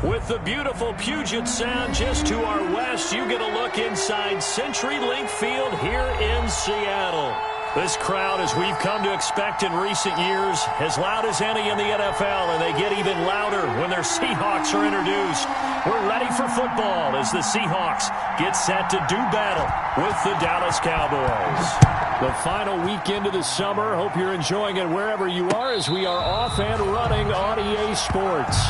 With the beautiful Puget Sound just to our west, you get a look inside CenturyLink Field here in Seattle. This crowd, as we've come to expect in recent years, as loud as any in the NFL, and they get even louder when their Seahawks are introduced. We're ready for football as the Seahawks get set to do battle with the Dallas Cowboys. The final weekend of the summer. Hope you're enjoying it wherever you are as we are off and running on EA Sports.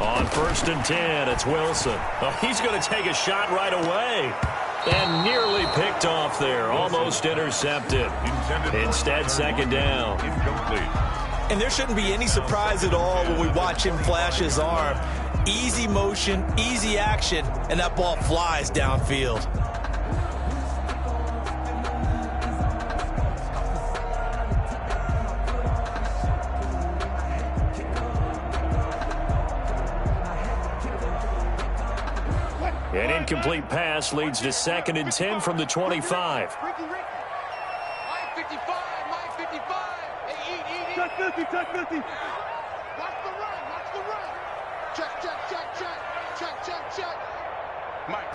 On 1st and 10, it's Wilson. Oh, he's going to take a shot right away. And nearly picked off there. Almost intercepted. Instead, 2nd down. And there shouldn't be any surprise at all when we watch him flash his arm. Easy motion, easy action, and that ball flies downfield. An incomplete pass leads to 2nd and 10 from the 25. Mike 55, Mike 55. Hey, Check 50, check 50. Watch the run. Check. Mike.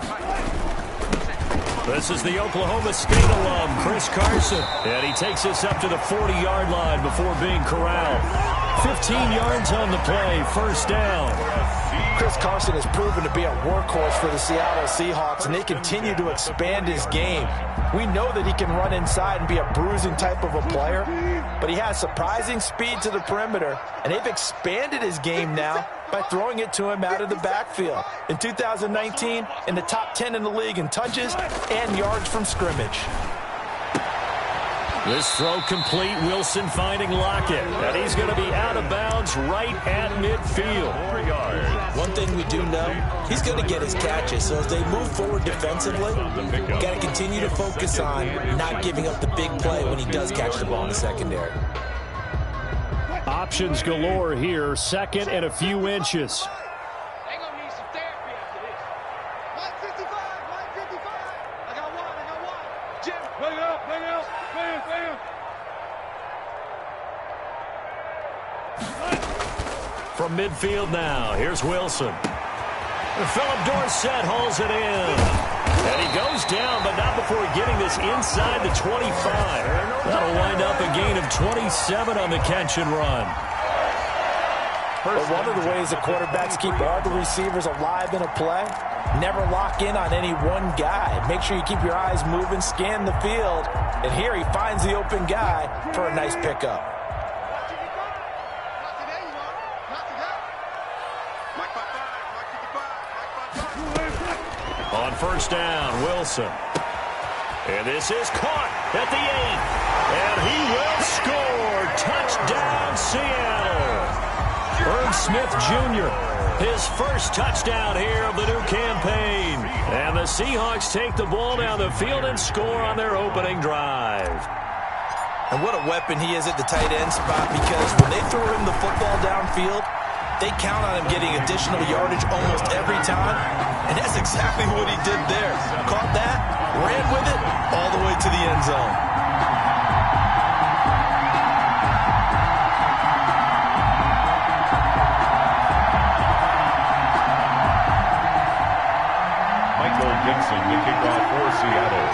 This is the Oklahoma State alum, Chris Carson. And he takes us up to the 40-yard line before being corralled. 15 yards on the play, 1st down. Chris Carson has proven to be a workhorse for the Seattle Seahawks, and they continue to expand his game. We know that he can run inside and be a bruising type of a player, but he has surprising speed to the perimeter, and they've expanded his game now by throwing it to him out of the backfield. In 2019, in the top 10 in the league in touches and yards from scrimmage. This throw complete. Wilson finding Lockett. And he's going to be out of bounds right at midfield. One thing we do know, he's going to get his catches. So as they move forward defensively, got to continue to focus on not giving up the big play when he does catch the ball in the secondary. Options galore here. 2nd and a few inches. They're going to need some therapy after this. Mike 55. I got one. Jim, bring it up. Bam. From midfield now, here's Wilson. Philip Dorsett hauls it in. And he goes down, but not before getting this inside the 25. That'll wind up a gain of 27 on the catch and run. But one of the ways that quarterbacks keep all the receivers alive in a play, never lock in on any one guy. Make sure you keep your eyes moving, scan the field. And here he finds the open guy for a nice pickup. On 1st down, Wilson. And this is caught at the 8. And he will score. Touchdown, Seattle. Irv Smith Jr., his first touchdown here of the new campaign. And the Seahawks take the ball down the field and score on their opening drive. And what a weapon he is at the tight end spot, because when they throw him the football downfield, they count on him getting additional yardage almost every time. And that's exactly what he did there. Caught that, ran with it, all the way to the end zone. Dixon, the kickoff for Seattle.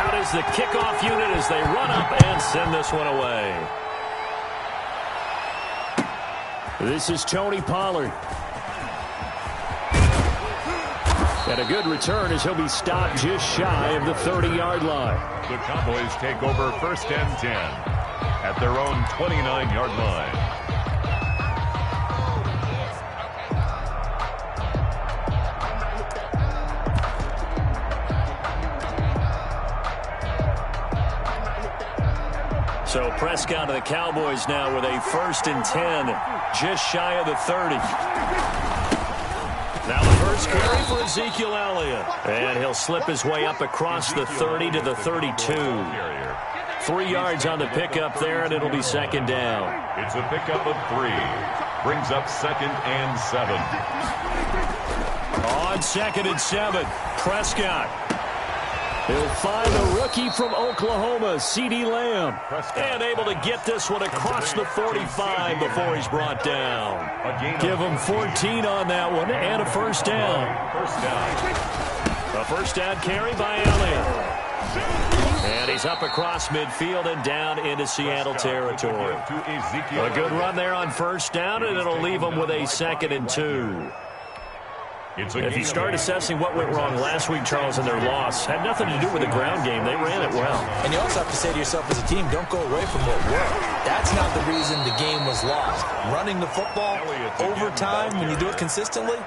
Out is the kickoff unit as they run up and send this one away. This is Tony Pollard. And a good return as he'll be stopped just shy of the 30-yard line. The Cowboys take over 1st and 10 at their own 29-yard line. So Prescott and the Cowboys now with a 1st and 10, just shy of the 30. Now the first carry for Ezekiel Elliott. And he'll slip his way up across the 30 to the 32. 3 yards on the pickup there, and it'll be second down. It's a pickup of 3. Brings up 2nd and 7. On 2nd and 7, Prescott. He'll find a rookie from Oklahoma, C.D. Lamb. And able to get this one across the 45 before he's brought down. Give him 14 on that one and a first down. A first down carry by Elliott. And he's up across midfield and down into Seattle territory. A good run there on first down, and it'll leave him with a 2nd and 2. If you start assessing what went wrong last week, Charles, in their loss, had nothing to do with the ground game. They ran it well. And you also have to say to yourself as a team, don't go away from what worked. That's not the reason the game was lost. Running the football over time, when you do it consistently,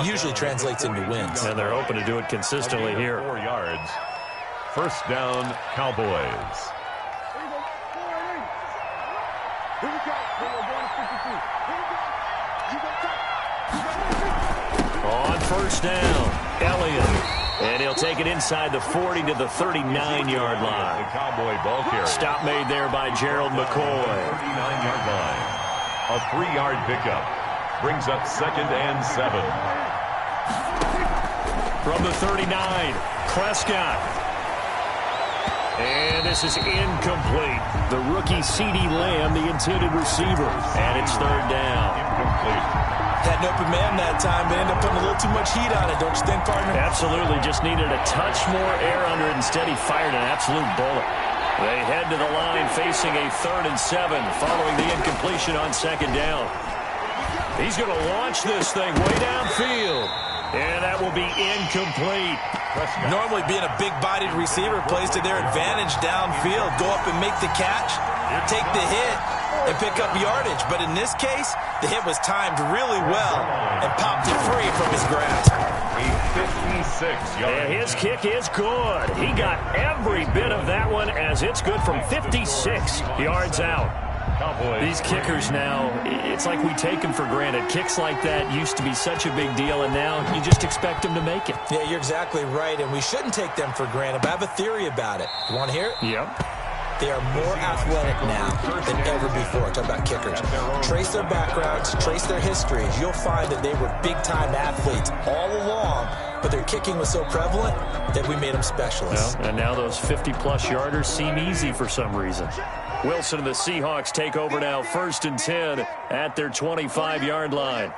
usually translates into wins. And they're open to do it consistently here. 4 yards. First down, Cowboys. On first down, Elliott. And he'll take it inside the 40 to the 39-yard line. The Cowboy ball carrier. Stop made there by Gerald McCoy. 39-yard line. A 3-yard pickup. Brings up 2nd and 7. From the 39, Prescott. And this is incomplete. The rookie C.D. Lamb, the intended receiver. And it's third down. Incomplete. Had an open man that time, but ended up putting a little too much heat on it, don't you think, partner? Absolutely. Just needed a touch more air under it. Instead, he fired an absolute bullet. They head to the line facing a 3rd and 7 following the incompletion on 2nd down. He's going to launch this thing way downfield. And that will be incomplete. Normally being a big-bodied receiver plays to their advantage downfield. Go up and make the catch, take the hit, and pick up yardage. But in this case, the hit was timed really well and popped it free from his grasp. A 56-yard. And his kick is good. He got every bit of that one as it's good from 56 yards out. Cowboys. These kickers now, it's like we take them for granted. Kicks like that used to be such a big deal, and now you just expect them to make it. Yeah, you're exactly right, and we shouldn't take them for granted. But I have a theory about it. You want to hear it? Yep. They are more athletic now than ever before. Talk about kickers. Trace their backgrounds, trace their histories. You'll find that they were big-time athletes all along, but their kicking was so prevalent that we made them specialists. Well, and now those 50-plus yarders seem easy for some reason. Wilson and the Seahawks take over now, 1st and 10 at their 25-yard line.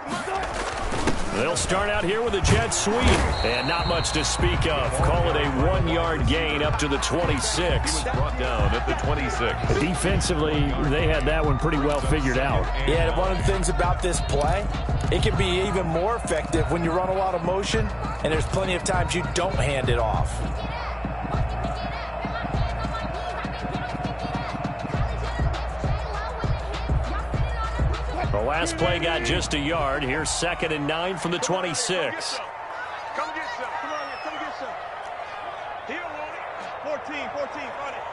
They'll start out here with a jet sweep, and not much to speak of. Call it a 1-yard gain up to the 26. Brought down at the 26. Defensively, they had that one pretty well figured out. Yeah, one of the things about this play, it can be even more effective when you run a lot of motion, and there's plenty of times you don't hand it off. The last play got just a yard. Here's 2nd and 9 from the 26. Come get some. Come on here. Come get some. He don't want it. 14. Run it.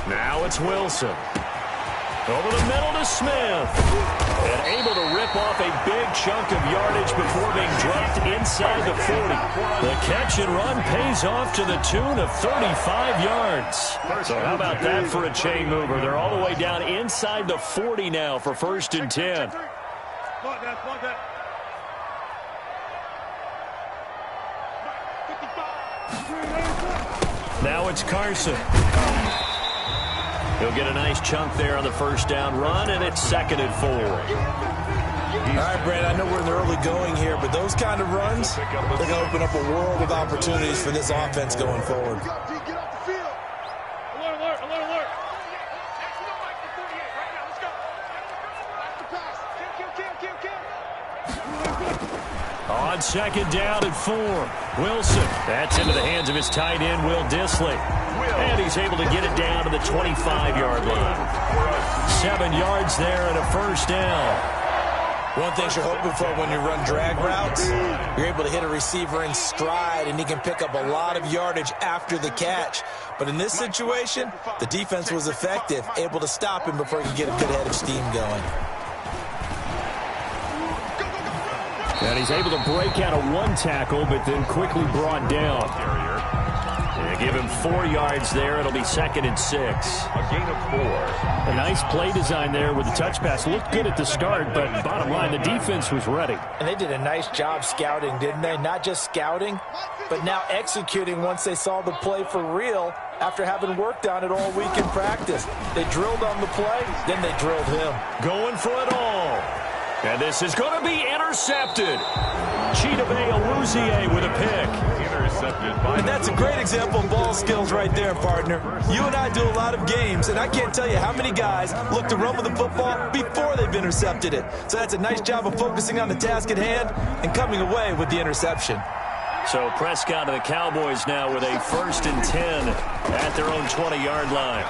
Now it's Wilson. Over the middle to Smith. And able to rip off a big chunk of yardage before being dropped inside the 40. The catch and run pays off to the tune of 35 yards. So how about that for a chain mover? They're all the way down inside the 40 now for 1st and 10. Now it's Carson. He'll get a nice chunk there on the first down run, and it's 2nd and 4. All right, Brad, I know we're in the early going here, but those kind of runs, they're going to open up a world of opportunities for this offense going forward. Get off the field. Alert. Let's go. That's the pass. Kill. On 2nd down and 4, Wilson. That's into the hands of his tight end, Will Dissly. And he's able to get it down to the 25-yard line. 7 yards there and a first down. One thing you're hoping for when you run drag routes, you're able to hit a receiver in stride, and he can pick up a lot of yardage after the catch. But in this situation, the defense was effective, able to stop him before he could get a good head of steam going. And he's able to break out of one tackle, but then quickly brought down. They give him 4 yards there. It'll be 2nd and 6. A gain of 4. A nice play design there with the touch pass. Looked good at the start, but bottom line, the defense was ready. And they did a nice job scouting, didn't they? Not just scouting, but now executing once they saw the play for real after having worked on it all week in practice. They drilled on the play, then they drilled him. Going for it all. And this is going to be intercepted. Chidobe Awuzie with a pick. Intercepted by... And that's a great example of ball skills right there, partner. You and I do a lot of games, and I can't tell you how many guys look to run with the football before they've intercepted it. So that's a nice job of focusing on the task at hand and coming away with the interception. So Prescott and the Cowboys now with a 1st and 10 at their own 20-yard line.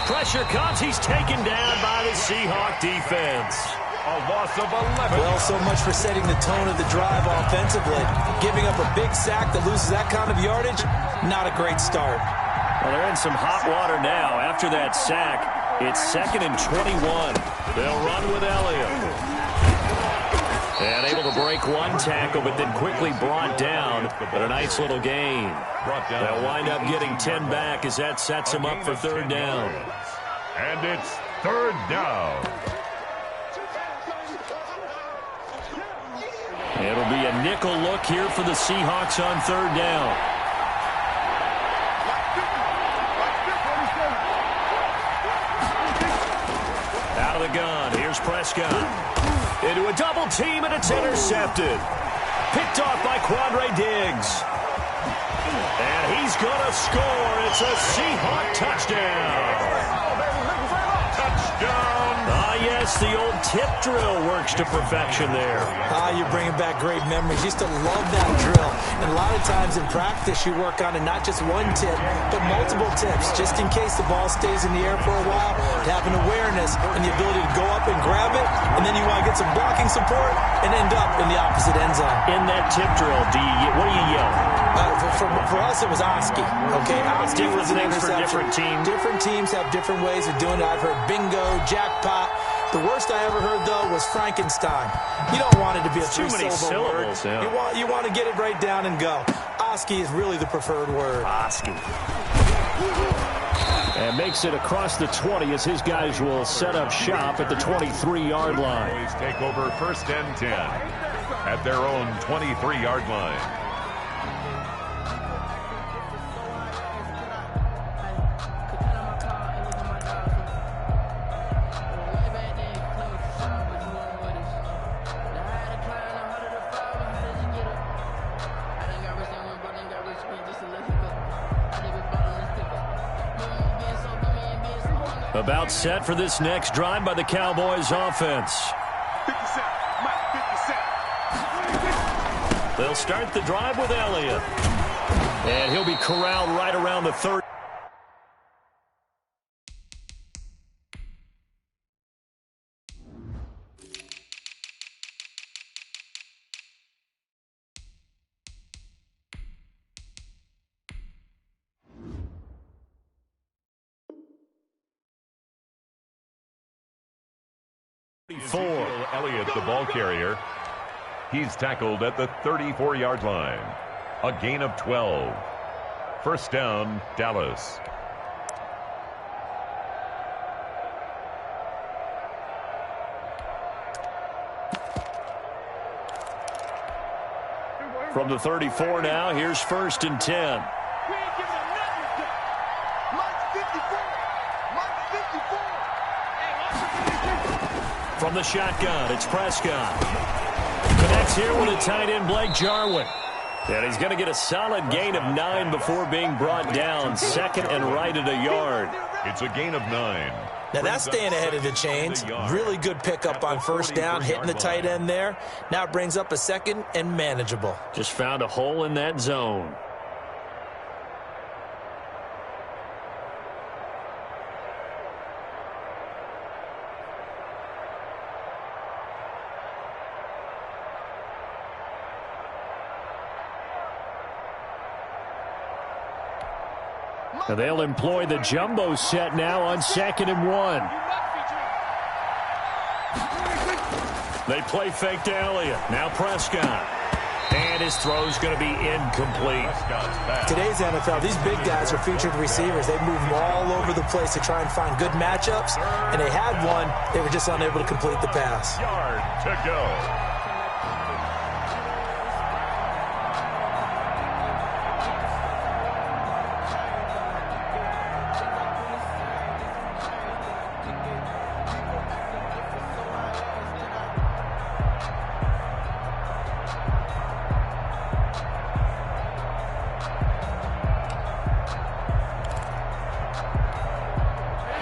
Pressure comes. He's taken down by the Seahawk defense. A loss of 11. Well, so much for setting the tone of the drive offensively. Giving up a big sack that loses that kind of yardage, not a great start. Well, they're in some hot water now. After that sack, it's 2nd and 21. They'll run with Elliott. And able to break one tackle, but then quickly brought down. But a nice little gain. They'll wind up getting 10 back as that sets them up for 3rd down. And it's 3rd down. It'll be a nickel look here for the Seahawks on 3rd down. Out of the gun. Here's Prescott. Into a double team, and it's intercepted. Picked off by Quandre Diggs. And he's going to score. It's a Seahawk touchdown. Touchdown. Yes, the old tip drill works to perfection there. You're bringing back great memories. Used to love that drill. And a lot of times in practice, you work on it not just one tip, but multiple tips, just in case the ball stays in the air for a while, to have an awareness and the ability to go up and grab it, and then you want to get some blocking support and end up in the opposite end zone. In that tip drill, what do you yell? For us, it was Oski. Okay, Oski was an interception. For different teams. Different teams have different ways of doing it. I've heard bingo, jackpot. The worst I ever heard, though, was Frankenstein. You don't want it to be a three-syllable word. Yeah. You want to get it right down and go. Oski is really the preferred word. Oski. And makes it across the 20 as his guys will set up shop at the 23-yard line. Cowboys take over 1st and 10 at their own 23-yard line. About set for this next drive by the Cowboys offense. They'll start the drive with Elliott. And he'll be corralled right around the 30. Elliott, the ball carrier. He's tackled at the 34-yard line. A gain of 12. 1st down, Dallas. From the 34 now, here's 1st and 10. From the shotgun, it's Prescott. Connects here with a tight end, Blake Jarwin. And he's going to get a solid gain of 9 before being brought down. 2nd and right at a yard. It's a gain of 9. Now that's staying ahead of the chains. Really good pickup on 1st down, hitting the tight end there. Now it brings up a 2nd and manageable. Just found a hole in that zone. And they'll employ the jumbo set now on 2nd and 1. They play fake to Elliott. Now Prescott. And his throw's going to be incomplete. Today's NFL, these big guys are featured receivers. They move them all over the place to try and find good matchups. And they had one. They were just unable to complete the pass. Yard to go.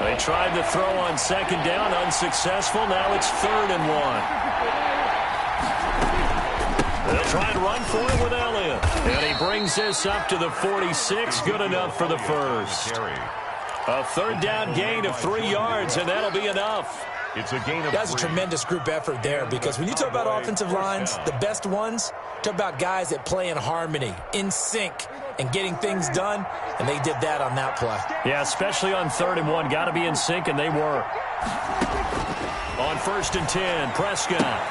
They tried to throw on 2nd down, unsuccessful. Now it's 3rd and 1. They'll try and run for it with Elliott. And he brings this up to the 46. Good enough for the first. A 3rd down gain of 3 yards, and that'll be enough. It's a gain of That's a 3. tremendous group effort there, because when you talk about offensive lines, the best ones, talk about guys that play in harmony, in sync, and getting things done, and they did that on that play. Yeah, especially on 3rd and 1. Got to be in sync, and they were. On 1st and 10, Prescott.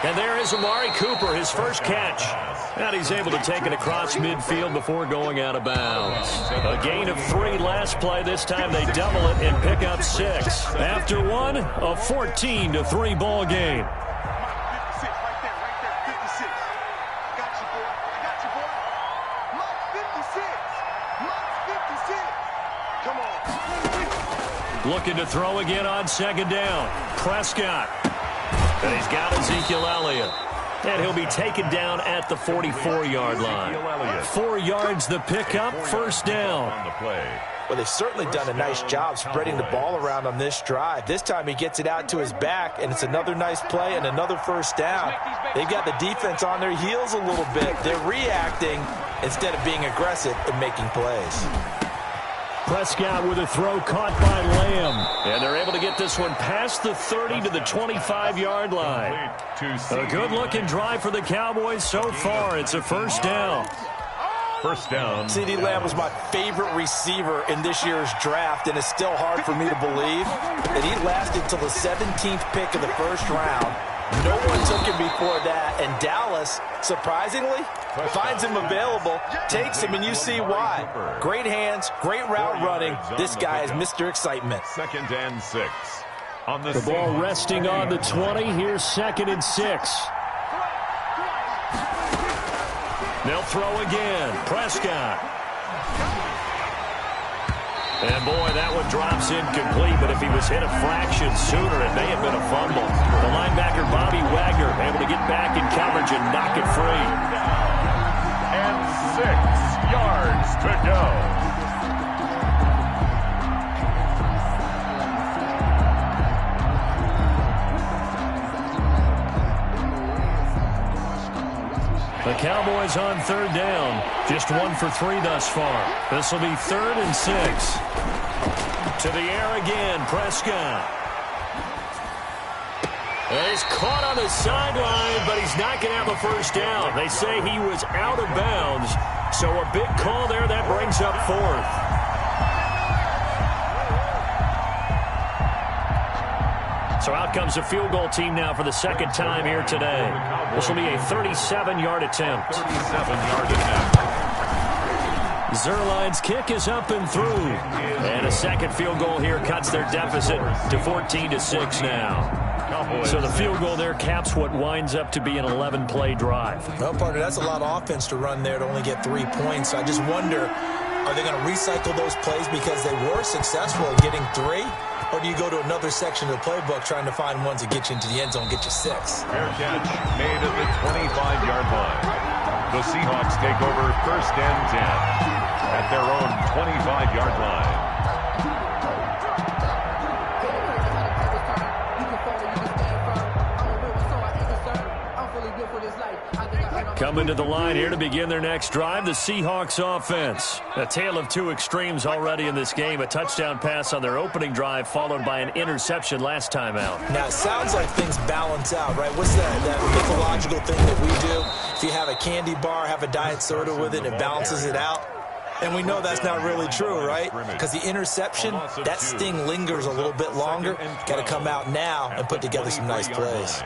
And there is Amari Cooper, his first catch. And he's able to take it across midfield before going out of bounds. A gain of 3 last play. This time they double it and pick up 6. After one, a 14-3 ball game. Looking to throw again on 2nd down. Prescott. And he's got Ezekiel Elliott. And he'll be taken down at the 44-yard line. 4 yards the pickup, 1st down. Well, they've certainly done a nice job spreading the ball around on this drive. This time he gets it out to his back, and it's another nice play and another 1st down. They've got the defense on their heels a little bit. They're reacting instead of being aggressive and making plays. Prescott with a throw caught by Lamb. And they're able to get this one past the 30 to the 25-yard line. A good-looking drive for the Cowboys so far. It's a 1st down. 1st down. CeeDee Lamb was my favorite receiver in this year's draft, and it's still hard for me to believe that he lasted until the 17th pick of the 1st round. No one took him before that, and Dallas, surprisingly, finds him available, takes him, and you see why. Great hands, great route running. This guy is Mr. Excitement. 2nd and 6. On the ball resting on the 20. Here's 2nd and 6. They'll throw again. Prescott. And, boy, that one drops incomplete, but if he was hit a fraction sooner, it may have been a fumble. The linebacker, Bobby Wagner, able to get back in coverage and knock it free. And 6 yards to go. The Cowboys on 3rd down. Just 1 for 3 thus far. This will be 3rd and 6. To the air again, Prescott. And he's caught on the sideline, but he's not going to have a 1st down. They say he was out of bounds, so a big call there. That brings up 4th. So out comes the field goal team now for the 2nd time here today. This will be a 37-yard attempt. 37-yard attempt. Zerline's kick is up and through. And a 2nd field goal here cuts their deficit to 14-6 now. So the field goal there caps what winds up to be an 11-play drive. Well, partner, that's a lot of offense to run there to only get 3 points. So I just wonder, are they going to recycle those plays because they were successful in getting 3? Or do you go to another section of the playbook trying to find ones that get you into the end zone, get you 6? Fair catch made at the 25-yard line. The Seahawks take over 1st and 10 at their own 25-yard line. Coming to the line here to begin their next drive, the Seahawks offense. A tale of 2 extremes already in this game. A touchdown pass on their opening drive, followed by an interception last time out. Now, it sounds like things balance out, right? What's that mythological thing that we do? If you have a candy bar, have a diet soda with it, it balances it out. And we know that's not really true, right? Because the interception, that sting lingers a little bit longer. Got to come out now and put together some nice plays.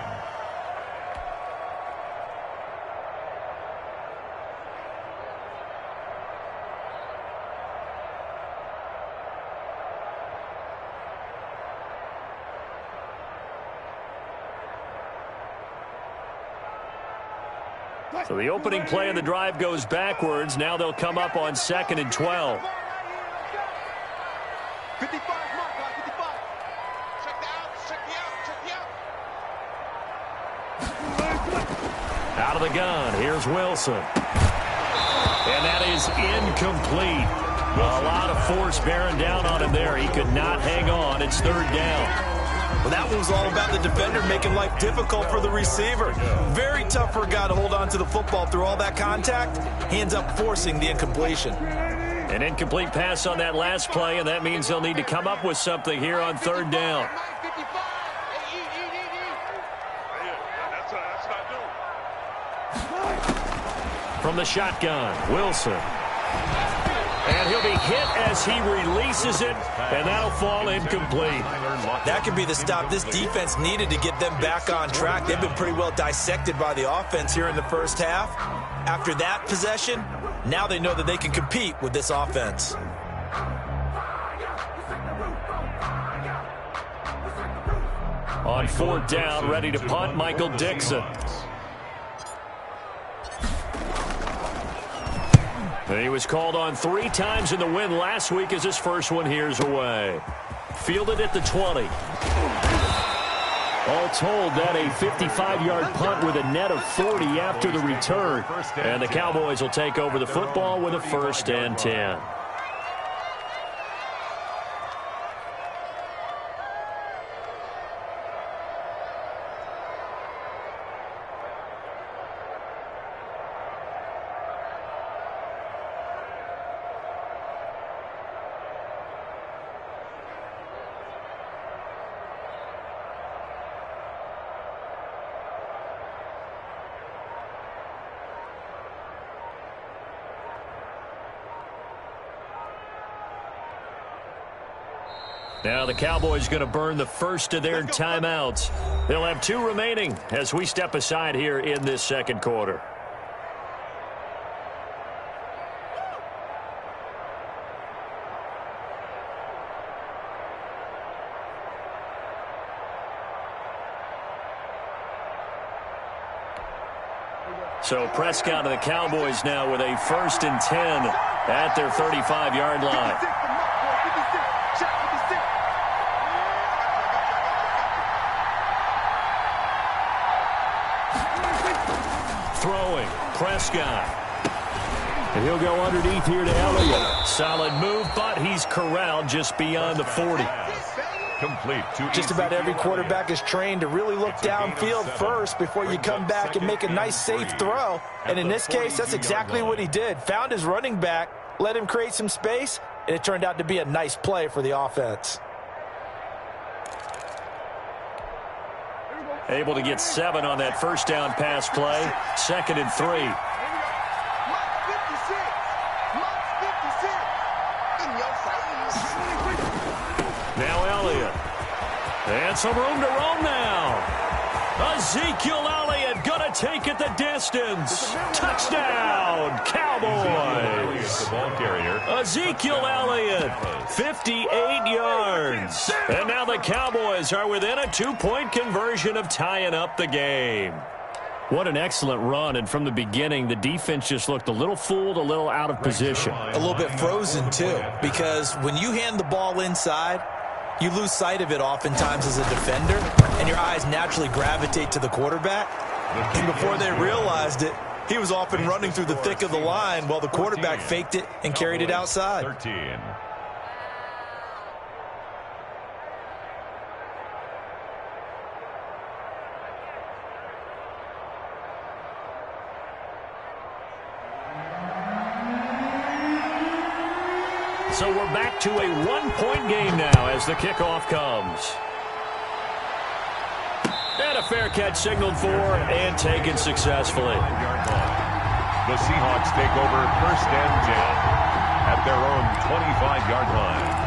So the opening play of the drive goes backwards. Now they'll come up on 2nd and 12. 55, mark, 55. Check the out, check the out. Out of the gun, here's Wilson. And that is incomplete. A lot of force bearing down on him there. He could not hang on. It's 3rd down. Well, that one was all about the defender making life difficult for the receiver. Very tough for a guy to hold on to the football through all that contact. He ends up forcing the incompletion. An incomplete pass on that last play, and that means they'll need to come up with something here on 3rd down. From the shotgun, Wilson. And he'll be hit as he releases it, and that'll fall incomplete. That could be the stop this defense needed to get them back on track. They've been pretty well dissected by the offense here in the first half. After that possession, now they know that they can compete with this offense. On 4th down, ready to punt, Michael Dixon. He was called on 3 times in the win last week as his first one here's away. Fielded at the 20. All told, that a 55-yard punt with a net of 40 after the return. And the Cowboys will take over the football with a 1st and 10. Now the Cowboys going to burn the first of their timeouts. They'll have 2 remaining as we step aside here in this 2nd quarter. So Prescott and the Cowboys now with a 1st and 10 at their 35-yard line. Throwing, Prescott. And he'll go underneath here to Elliott. Solid move, but he's corralled just beyond the 40. Complete. Just about every quarterback is trained to really look downfield first before you come back and make a nice, safe throw. And in this case, that's exactly what he did. Found his running back, let him create some space, and it turned out to be a nice play for the offense. Able to get 7 on that 1st down pass play. 2nd and 3. Now Elliott. And some room to roam now. Ezekiel Elliott going to take it the distance. Touchdown, Cowboys. Ezekiel Elliott, 58 yards. And now the Cowboys are within a 2-point conversion of tying up the game. What an excellent run, and from the beginning, the defense just looked a little fooled, a little out of position. A little bit frozen, too, because when you hand the ball inside, you lose sight of it oftentimes as a defender, and your eyes naturally gravitate to the quarterback. And before they realized it, he was off and running through the thick of the line while the quarterback faked it and carried it outside. 13. So we're back to a 1-point game now as the kickoff comes. And a fair catch signaled for and taken successfully. The Seahawks take over 1st and 10. at their own 25-yard line.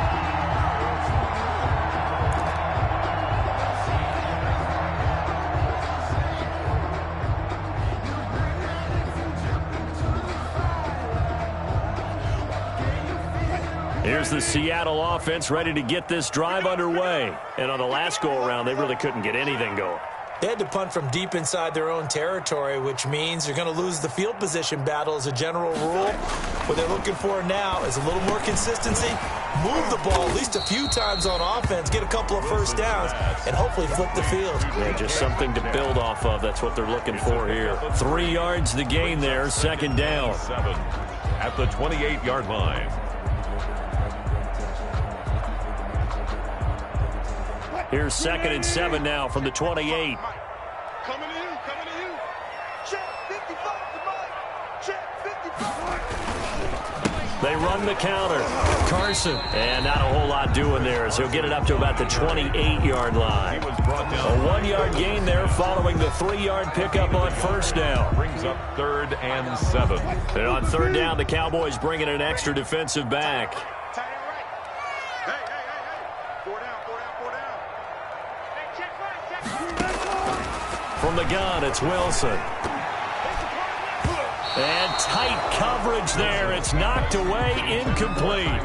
Here's the Seattle offense ready to get this drive underway. And on the last go-around, they really couldn't get anything going. They had to punt from deep inside their own territory, which means you're going to lose the field position battle as a general rule. What they're looking for now is a little more consistency, move the ball at least a few times on offense, get a couple of first downs, and hopefully flip the field. Yeah, just something to build off of. That's what they're looking for here. 3 yards the gain there, second down. 7 at the 28-yard line. Here's 2nd and 7 now from the 28. Coming to you, coming to you. Check 55 to Mike. Check 55. They run the counter. Carson. And not a whole lot doing there as he'll get it up to about the 28-yard line. He was brought down. A 1-yard gain there following the 3-yard pickup on first down. Brings up 3rd and 7. And on 3rd down, the Cowboys bring in an extra defensive back. Tight end right. Hey. 4 down. Hey, check right. From the gun, it's Wilson. And tight coverage there. It's knocked away, incomplete.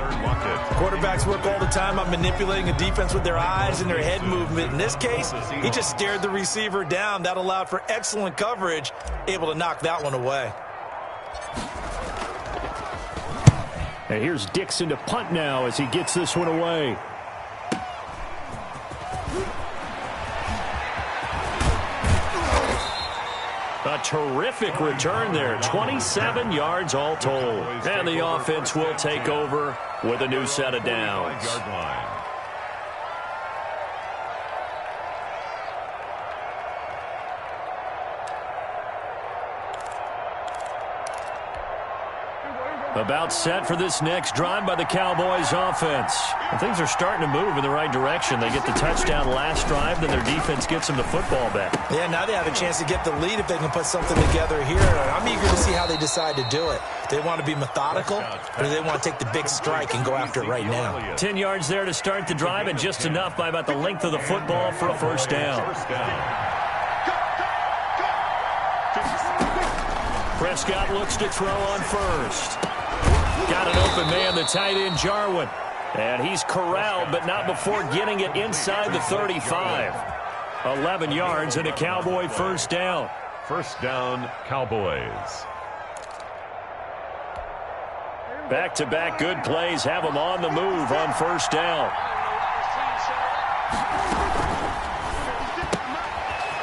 Quarterbacks work all the time on manipulating a defense with their eyes and their head movement. In this case, he just stared the receiver down. That allowed for excellent coverage, able to knock that one away. And here's Dixon to punt now as he gets this one away. A terrific return there. 27 yards all told. And the offense will take over with a new set of downs. About set for this next drive by the Cowboys offense. And things are starting to move in the right direction. They get the touchdown last drive, then their defense gets them the football back. Yeah, now they have a chance to get the lead if they can put something together here. I'm eager to see how they decide to do it. Do they want to be methodical, or do they want to take the big strike and go after it right now? 10 yards there to start the drive, and just enough by about the length of the football for a first down. Prescott looks to throw on first. Got an open man, the tight end, Jarwin. And he's corralled, but not before getting it inside the 35. 11 yards and a Cowboy first down. First down, Cowboys. Back-to-back good plays have them on the move on first down.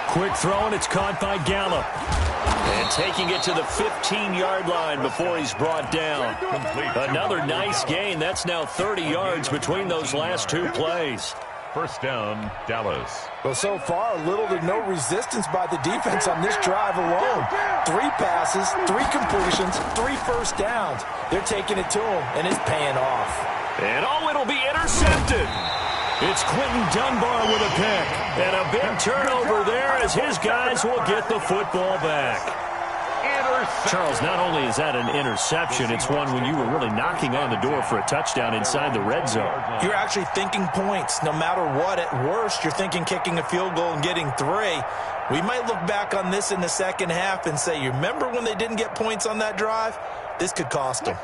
Quick throw, and it's caught by Gallup. And taking it to the 15-yard line before he's brought down. Another nice gain. That's now 30 yards between those last two plays. First down, Dallas. Well, so far, little to no resistance by the defense on this drive alone. 3 passes, 3 completions, 3 first downs. They're taking it to him, and it's paying off. And it'll be intercepted. It's Quentin Dunbar with a pick. And a big turnover there as his guys will get the football back. Charles, not only is that an interception, it's one when you were really knocking on the door for a touchdown inside the red zone. You're actually thinking points. No matter what, at worst, you're thinking kicking a field goal and getting 3. We might look back on this in the second half and say, you remember when they didn't get points on that drive? This could cost them.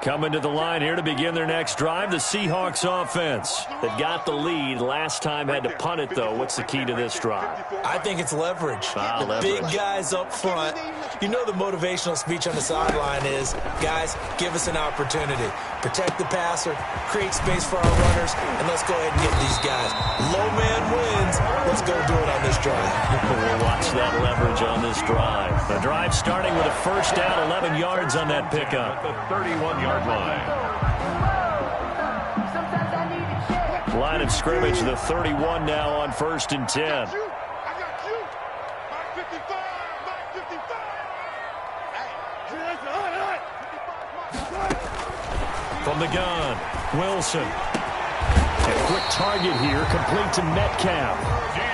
Coming to the line here to begin their next drive, the Seahawks offense. They got the lead. Last time had to punt it, though. What's the key to this drive? I think it's leverage. The big guys up front. You know the motivational speech on the sideline is, guys, give us an opportunity. Protect the passer, create space for our runners, and let's go ahead and get these guys. Low man wins. Let's go do it on this drive. We'll watch that leverage on this drive. The drive starting with a first down, 11 yards on that pickup. At the 31-yard line. Line of scrimmage, the 31 now on 1st and 10. I got you. Mike 55. Mike 55. From the gun, Wilson. A quick target here, complete to Metcalf.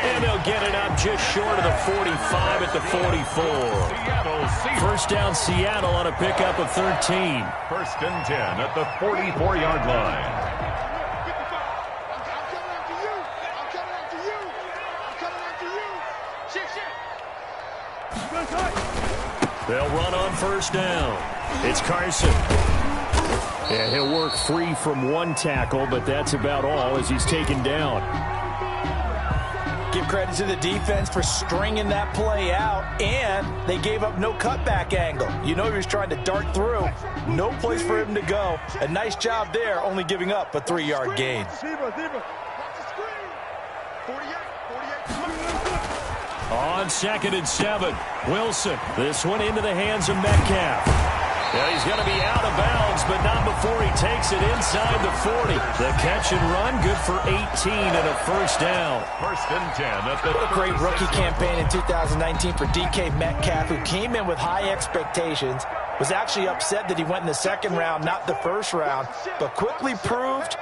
And they'll get it up just short of the 45 at the 44. First down Seattle on a pickup of 13. First and 10 at the 44-yard line. They'll run on first down. It's Carson. Yeah, he'll work free from one tackle, but that's about all as he's taken down. Give credit to the defense for stringing that play out, and they gave up no cutback angle. You know he was trying to dart through. No place for him to go. A nice job there, only giving up a 3-yard gain. On 2nd and 7, Wilson. This one into the hands of Metcalf. Yeah, he's going to be out of bounds, but not before he takes it inside the 40. The catch and run, good for 18 and a first down. First and 10 at the What a great rookie campaign in 2019 for DK Metcalf, who came in with high expectations, was actually upset that he went in the second round, not the first round, but quickly proved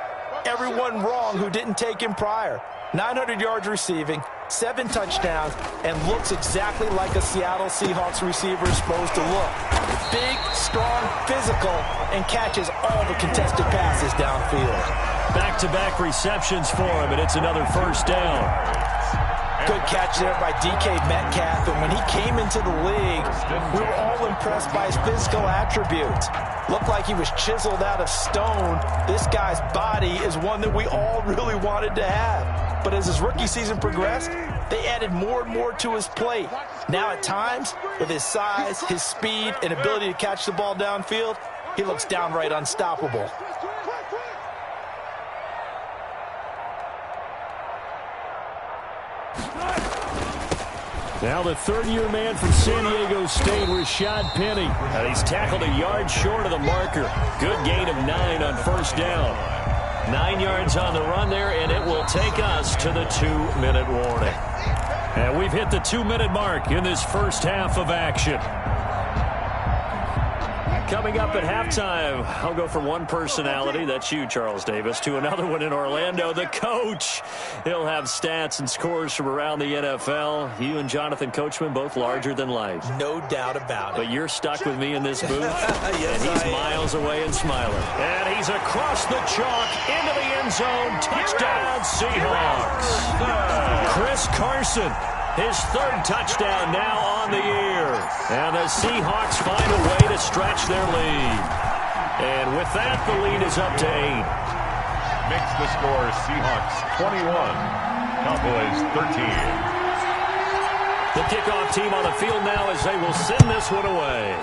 everyone wrong who didn't take him prior. 900 yards receiving, 7 touchdowns, and looks exactly like a Seattle Seahawks receiver is supposed to look. Big, strong, physical, and catches all the contested passes downfield. Back-to-back receptions for him, and it's another first down. Good catch there by DK Metcalf, and when he came into the league, we were all impressed by his physical attributes. Looked like he was chiseled out of stone. This guy's body is one that we all really wanted to have. But as his rookie season progressed, they added more and more to his plate. Now at times, with his size, his speed, and ability to catch the ball downfield, he looks downright unstoppable. Now the third-year man from San Diego State, Rashad Penny. He's tackled a yard short of the marker. Good gain of 9 on first down. 9 yards on the run there, and it will take us to the 2-minute warning. And we've hit the 2-minute mark in this first half of action. Coming up at halftime, I'll go from one personality, that's you, Charles Davis, to another one in Orlando, the coach. He'll have stats and scores from around the NFL. You and Jonathan Coachman, both larger than life. No doubt about it. But you're stuck with me in this booth, Yes, and he's miles away and smiling. And he's across the chalk into the end zone. Touchdown, Seahawks. Chris Carson. His third touchdown now on the year. And the Seahawks find a way to stretch their lead. And with that, the lead is up to 8. Makes the score Seahawks 21, Cowboys 13. The kickoff team on the field now as they will send this one away.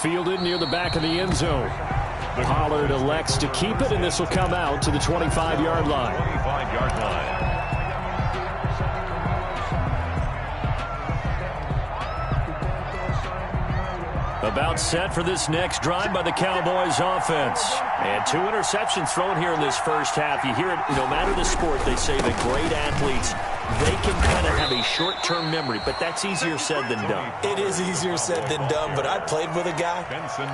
Fielded near the back of the end zone. Pollard elects to keep it, and this will come out to the 25-yard line. 25-yard line. About set for this next drive by the Cowboys offense. And 2 interceptions thrown here in this first half. You hear it, no matter the sport, they say that great athletes, they can kind of have a short-term memory, but that's easier said than done. It is easier said than done, but I played with a guy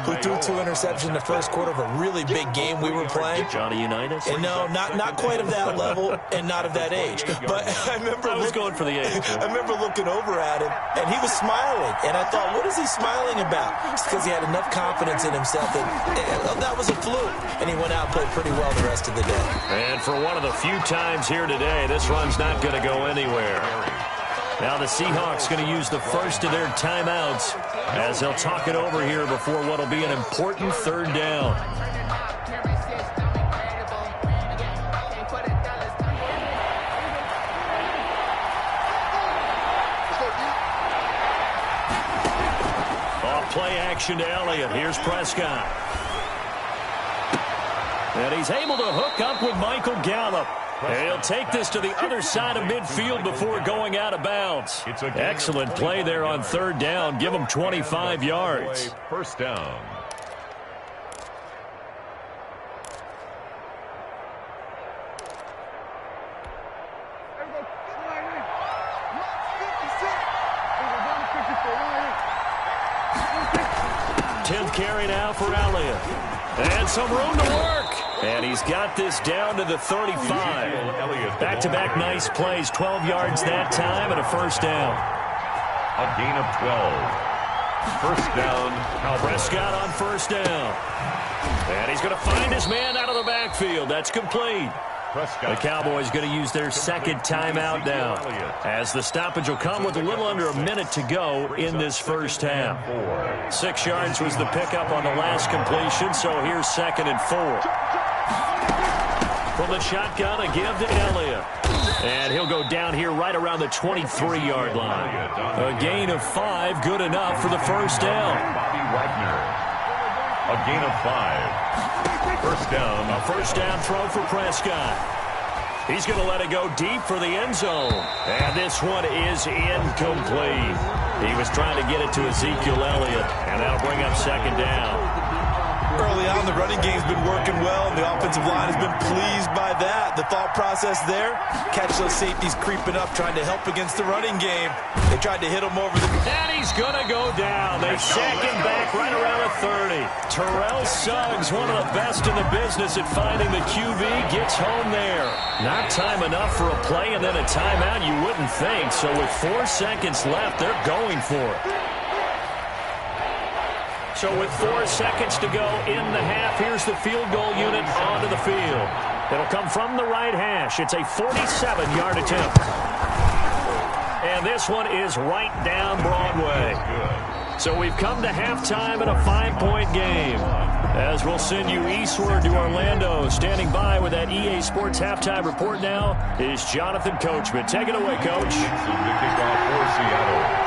who threw 2 interceptions in the first quarter of a really big game we were playing. Johnny Unitas? And no, not quite of that level and not of that age. But I remember I was going for the age. I remember looking over at him, and he was smiling. And I thought, what is he smiling about? It's because he had enough confidence in himself that was a fluke. And he went out and played pretty well the rest of the day. And for one of the few times here today, this run's not going to go anywhere. Now the Seahawks going to use the first of their timeouts as they'll talk it over here before what will be an important third down. Off play action to Elliott. Here's Prescott. And he's able to hook up with Michael Gallup. And he'll take this to the other side of midfield before going out of bounds. Excellent play there on third down. Give him 25 yards. First down. Carry now for Elliott. And some room to work. And he's got this down to the 35. Back-to-back nice plays. 12 yards that time and a first down. A gain of 12. First down, Cowboys. Prescott on first down. And he's going to find his man out of the backfield. That's complete. The Cowboys going to use their second timeout now, as the stoppage will come with a little under a minute to go in this first half. 6 yards was the pickup on the last completion, so here's 2nd and 4. From the shotgun, a give to Elliott. And he'll go down here right around the 23-yard line. A gain of 5, good enough for the first down. A gain of 5. First down. A first down throw for Prescott. He's going to let it go deep for the end zone. And this one is incomplete. He was trying to get it to Ezekiel Elliott, and that'll bring up 2nd down. Early on, the running game's been working well, and the offensive line has been pleased by that. The thought process there, catch those safeties creeping up, trying to help against the running game. They tried to hit him over the... And he's going to go down. They sack him back right around the 30. Terrell Suggs, one of the best in the business at finding the QB, gets home there. Not time enough for a play and then a timeout, you wouldn't think. So with 4 seconds left, they're going for it. So with 4 seconds to go in the half, here's the field goal unit onto the field. It'll come from the right hash. It's a 47-yard attempt. And this one is right down Broadway. So we've come to halftime in a 5-point game. As we'll send you eastward to Orlando. Standing by with that EA Sports halftime report now is Jonathan Coachman. Take it away, Coach. The kickoff for Seattle.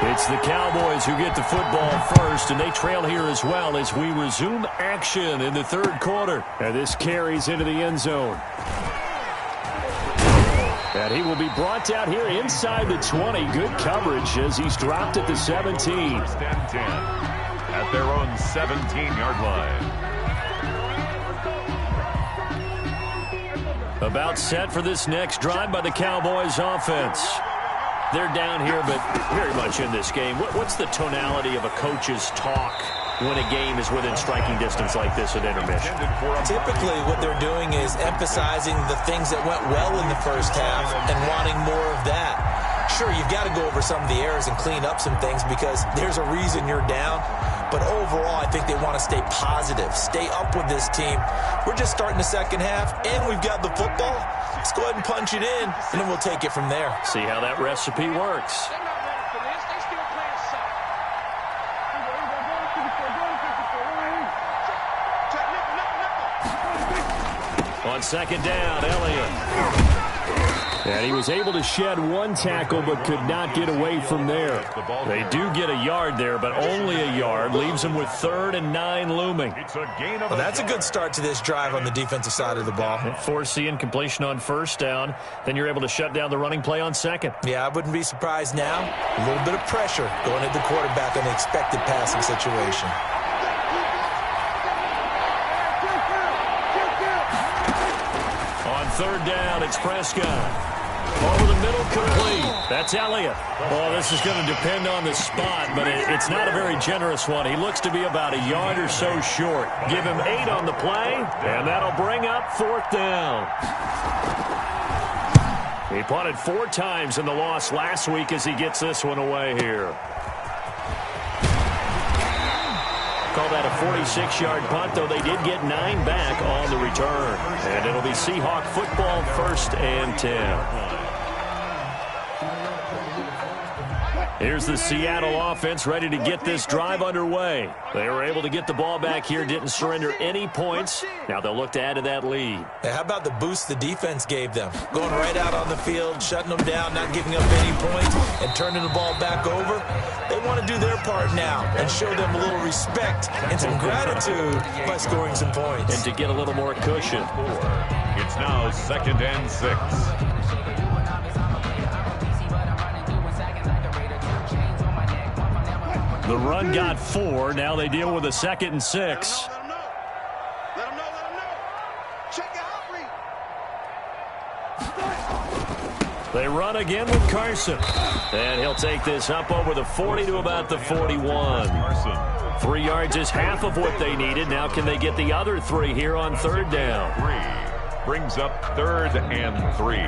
It's the Cowboys who get the football first, and they trail here as well as we resume action in the 3rd quarter. And this carries into the end zone. And he will be brought down here inside the 20. Good coverage as he's dropped at the 17. First and 10 at their own 17-yard line. About set for this next drive by the Cowboys offense. They're down here, but very much in this game. What's the tonality of a coach's talk when a game is within striking distance like this at intermission? Typically, what they're doing is emphasizing the things that went well in the first half and wanting more of that. Sure, you've got to go over some of the errors and clean up some things because there's a reason you're down. But overall, I think they want to stay positive, stay up with this team. We're just starting the second half, and we've got the football. Let's go ahead and punch it in, and then we'll take it from there. See how that recipe works. They're not ready for this. They still playing soft. On 2nd down, Elliott. And he was able to shed 1 tackle but could not get away from there. They do get a yard there, but only a yard. Leaves them with 3rd and 9 looming. Well, that's a good start to this drive on the defensive side of the ball. Force the incompletion on first down. Then you're able to shut down the running play on 2nd. Yeah, I wouldn't be surprised now. A little bit of pressure going at the quarterback on the expected passing situation. On 3rd down, it's Prescott. Over the middle, complete. That's Elliott. Well, this is going to depend on the spot, but it's not a very generous one. He looks to be about a yard or so short. Give him 8 on the play, and that'll bring up 4th down. He punted 4 times in the loss last week as he gets this one away here. Call that a 46-yard punt, though they did get 9 back on the return. And it'll be Seahawk football, 1st and 10. Here's the Seattle offense ready to get this drive underway. They were able to get the ball back here, didn't surrender any points. Now they'll look to add to that lead. How about the boost the defense gave them? Going right out on the field, shutting them down, not giving up any points, and turning the ball back over. They want to do their part now and show them a little respect and some gratitude by scoring some points. And to get a little more cushion. It's now 2nd and 6. The run got 4. Now they deal with a 2nd and 6. Let them know. Check out read. They run again with Carson. And he'll take this up over the 40 to about the 41. 3 yards is half of what they needed. Now can they get the other 3 here on 3rd down? 3 brings up 3rd and 3.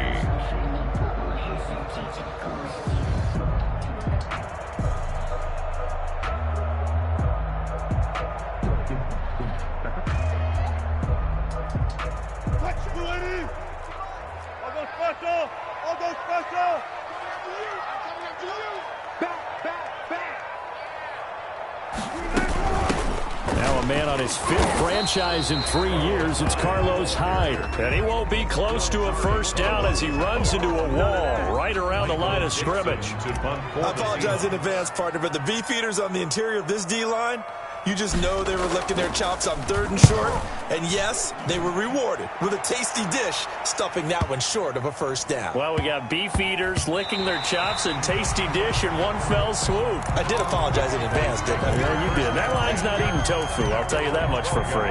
man on his 5th franchise in 3 years. It's Carlos Hyde. And he won't be close to a first down as he runs into a wall right around the line of scrimmage. I apologize in advance, partner, but the beefeaters on the interior of this D-line, you just know they were licking their chops on 3rd and short. And yes, they were rewarded with a tasty dish, stuffing that one short of a first down. Well, we got beef eaters licking their chops and tasty dish in one fell swoop. I did apologize in advance, didn't I? Yeah, you did. That line's not eating tofu. I'll tell you that much for free.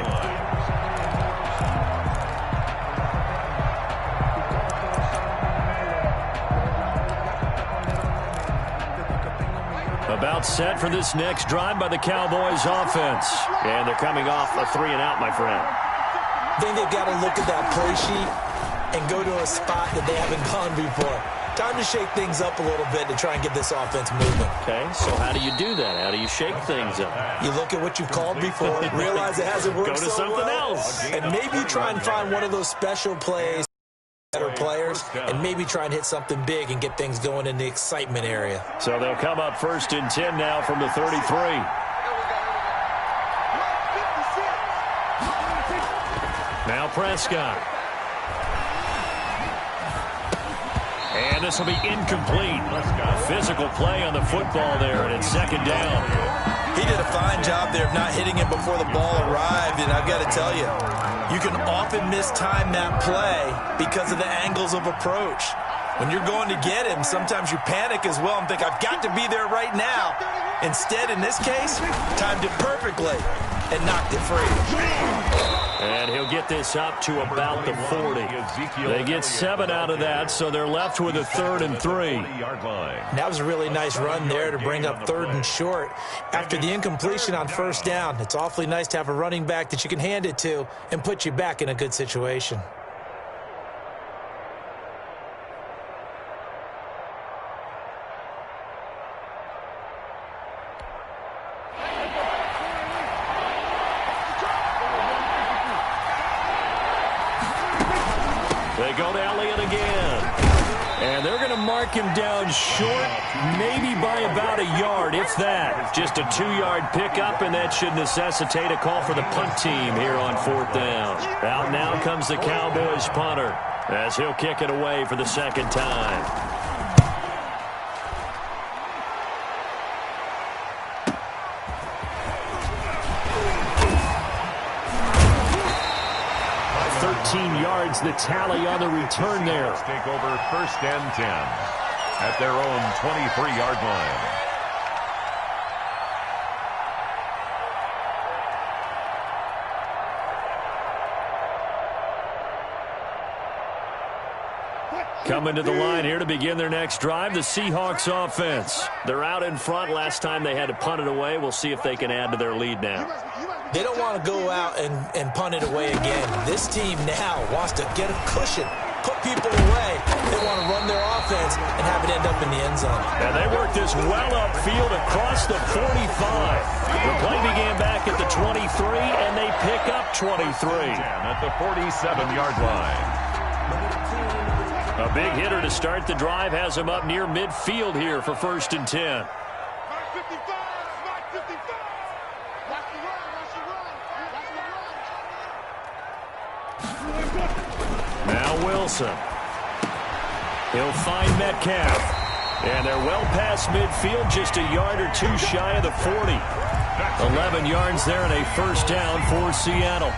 About set for this next drive by the Cowboys offense. And they're coming off a 3-and-out, my friend. I think they've got to look at that play sheet and go to a spot that they haven't gone before. Time to shake things up a little bit to try and get this offense moving. Okay, so how do you do that? How do you shake things up? You look at what you've called before, realize it hasn't worked Go to so something well, else. and maybe try and find one of those special plays, better players, and maybe try and hit something big and get things going in the excitement area. So they'll come up 1st and 10 now from the 33. Now Prescott. And this will be incomplete. A physical play on the football there, and it's 2nd down. He did a fine job there of not hitting it before the ball arrived, and I've got to tell you, you can often mistime that play because of the angles of approach. When you're going to get him, sometimes you panic as well and think, I've got to be there right now. Instead, in this case, timed it perfectly and knocked it free. And he'll get this up to about the 40. They get 7 out of that, so they're left with a 3rd and 3. That was a really nice run there to bring up 3rd and short. After the incompletion on 1st down, it's awfully nice to have a running back that you can hand it to and put you back in a good situation. They go to Elliott again. And they're going to mark him down short, maybe by about a yard, if that. Just a 2-yard pickup, and that should necessitate a call for the punt team here on 4th down. Out now comes the Cowboys punter as he'll kick it away for the 2nd time. Yards the tally on the return there. Take over 1st and 10 at their own 23-yard line. Coming to the line here to begin their next drive, the Seahawks offense. They're out in front. Last time they had to punt it away. We'll see if they can add to their lead now. They don't want to go out and punt it away again. This team now wants to get a cushion, put people away. They want to run their offense and have it end up in the end zone. And they work this well upfield across the 45. The play began back at the 23, and they pick up 23. At the 47-yard line. A big hitter to start the drive has him up near midfield here for 1st and 10. Now Wilson. He'll find Metcalf. And they're well past midfield, just a yard or two shy of the 40. 11 yards there and a 1st down for Seattle.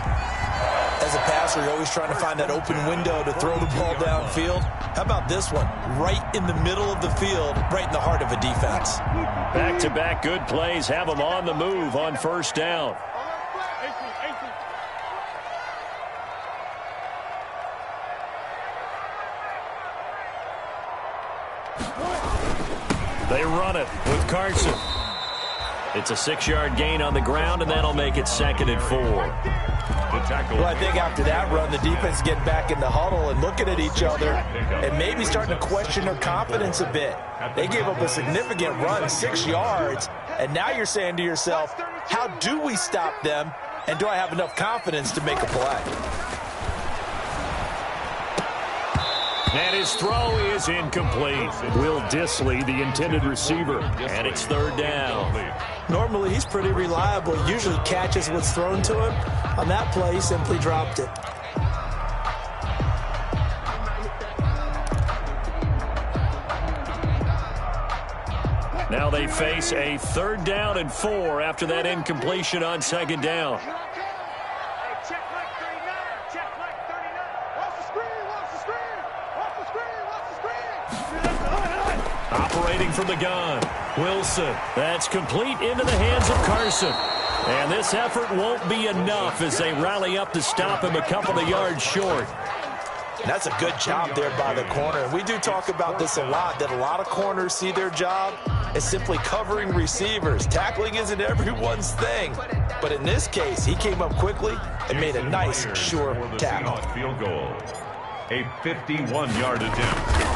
As a passer, you're always trying to find that open window to throw the ball downfield. How about this one? Right in the middle of the field, right in the heart of a defense. Back-to-back good plays have them on the move on 1st down. They run it with Carson. It's a 6-yard gain on the ground, and that'll make it 2nd and 4. Well, I think after that run, the defense getting back in the huddle and looking at each other and maybe starting to question their confidence a bit. They gave up a significant run, 6 yards, and now you're saying to yourself, how do we stop them, and do I have enough confidence to make a play? And his throw is incomplete. Will Dissly, the intended receiver. And it's third down. Normally, he's pretty reliable. Usually catches what's thrown to him. On that play, he simply dropped it. Now they face a 3rd down and 4 after that incompletion on 2nd down. Operating from the gun, Wilson. That's complete into the hands of Carson. And this effort won't be enough as they rally up to stop him a couple of yards short. That's a good job there by the corner. We do talk about this a lot, that a lot of corners see their job as simply covering receivers. Tackling isn't everyone's thing. But in this case, he came up quickly and made a nice, sure tackle. Field goal. A 51-yard attempt.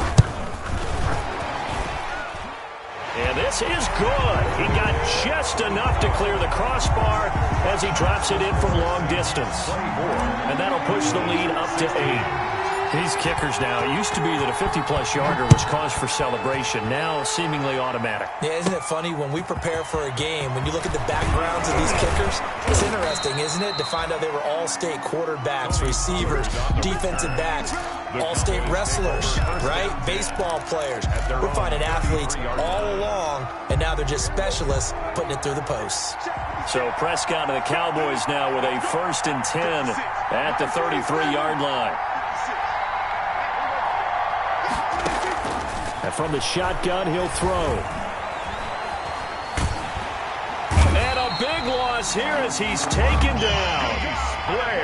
And this is good. He got just enough to clear the crossbar as he drops it in from long distance. And that'll push the lead up to 8. These kickers now, it used to be that a 50-plus yarder was cause for celebration. Now seemingly automatic. Yeah, isn't it funny when we prepare for a game, when you look at the backgrounds of these kickers, it's interesting, isn't it, to find out they were all-state quarterbacks, receivers, defensive backs, all-state wrestlers, right? Baseball players. We're finding athletes all along, and now they're just specialists putting it through the posts. So Prescott and the Cowboys now with a 1st and 10 at the 33-yard line. And from the shotgun, he'll throw. And a big loss here as he's taken down.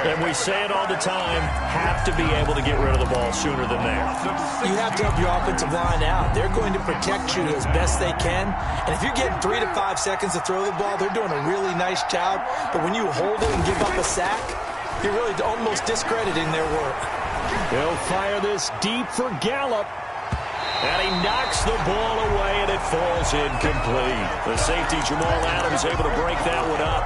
And we say it all the time, have to be able to get rid of the ball sooner than that. You have to help your offensive line out. They're going to protect you as best they can. And if you're getting 3 to 5 seconds to throw the ball, they're doing a really nice job. But when you hold it and give up a sack, you're really almost discrediting their work. He'll fire this deep for Gallup. And he knocks the ball away, and it falls incomplete. The safety, Jamal Adams, able to break that one up.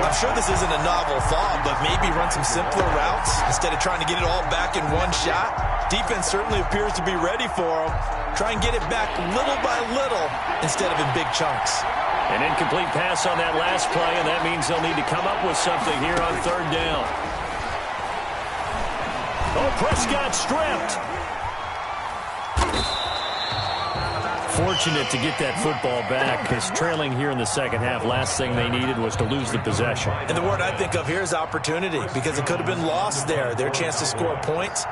I'm sure this isn't a novel thought, but maybe run some simpler routes instead of trying to get it all back in one shot. Defense certainly appears to be ready for him. Try and get it back little by little instead of in big chunks. An incomplete pass on that last play, and that means they'll need to come up with something here on 3rd down. Oh, Prescott stripped. Fortunate to get that football back because trailing here in the 2nd half, last thing they needed was to lose the possession. And the word I think of here is opportunity because it could have been lost there, their chance to score points.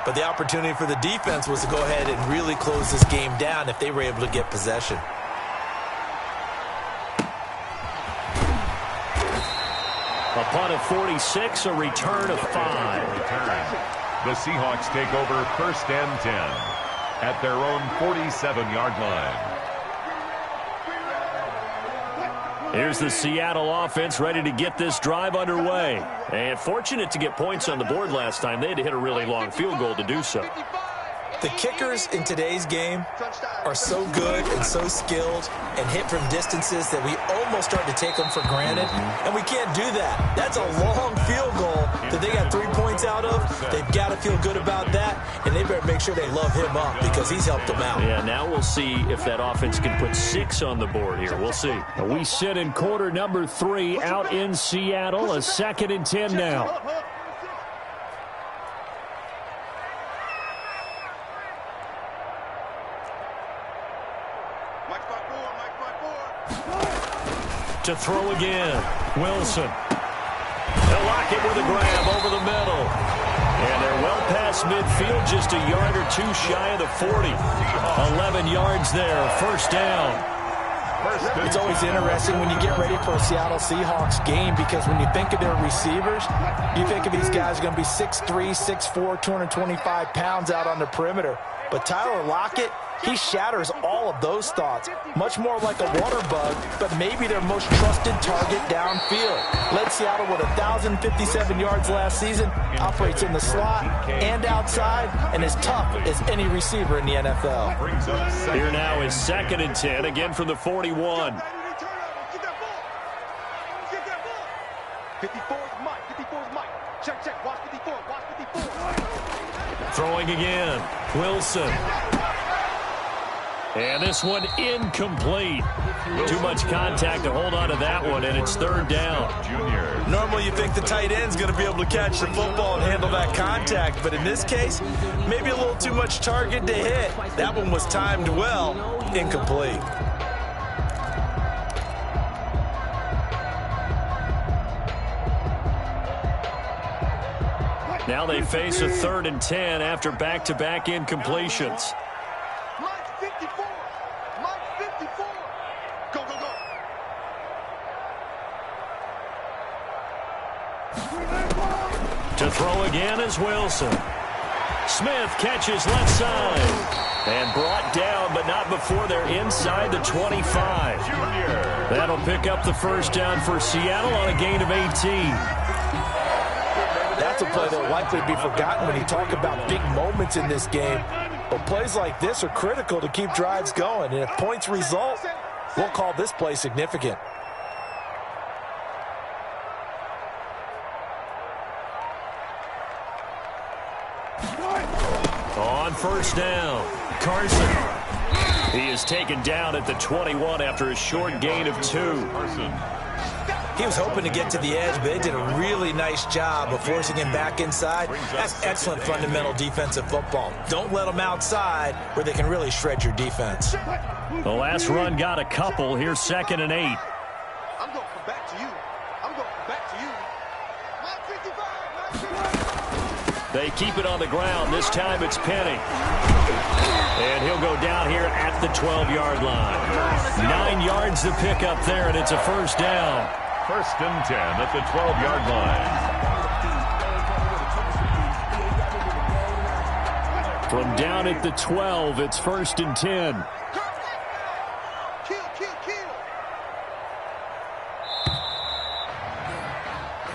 But the opportunity for the defense was to go ahead and really close this game down if they were able to get possession. A punt of 46, a return of 5. The Seahawks take over 1st and 10. At their own 47-yard line. Here's the Seattle offense ready to get this drive underway. And fortunate to get points on the board last time. They had to hit a really long field goal to do so. The kickers in today's game are so good and so skilled and hit from distances that we almost start to take them for granted. And we can't do that. That's a long field goal that they got 3 points out of. They've got to feel good about that, and they better make sure they love him up because he's helped them out. Yeah, now we'll see if that offense can put 6 on the board here. We'll see. We sit in quarter number 3 out in Seattle. A 2nd and 10 now. To throw again, Wilson. They'll lock it with a grab over the middle. And they're well past midfield, just a yard or 2 shy of the 40. 11 yards there, 1st down. It's always interesting when you get ready for a Seattle Seahawks game because when you think of their receivers, you think of these guys going to be 6'3", 6'4", 225 pounds out on the perimeter. But Tyler Lockett, he shatters all of those thoughts. Much more like a water bug, but maybe their most trusted target downfield. Led Seattle with 1,057 yards last season, operates in the slot and outside, and is tough as any receiver in the NFL. Here now is 2nd and 10, again from the 41. 54 is Mike. 54 is Mike. Check, check. Watch 54. Watch 54. Throwing again. Wilson. And this one incomplete. Too much contact to hold on to that one, and it's third down. Normally you think the tight end's going to be able to catch the football and handle that contact, but in this case, maybe a little too much target to hit. That one was timed well, incomplete. Now they face a 3rd and 10 after back-to-back incompletions. To throw again is Wilson. Smith catches left side. And brought down, but not before they're inside the 25. That'll pick up the first down for Seattle on a gain of 18. That's a play that will likely be forgotten when you talk about big moments in this game. But plays like this are critical to keep drives going. And if points result, we'll call this play significant. On first down, Carson. He is taken down at the 21 after a short gain of 2. He was hoping to get to the edge, but they did a really nice job of forcing him back inside. That's excellent fundamental defensive football. Don't let them outside where they can really shred your defense. The last run got a couple. Here's 2nd and 8. I'm going to come back to you. I'm going to come back to you. 955. They keep it on the ground. This time it's Penny. And he'll go down here at the 12-yard line. 9 yards to pick up there, and it's a first down. 1st and 10 at the 12-yard line. From down at the 12, it's 1st and 10.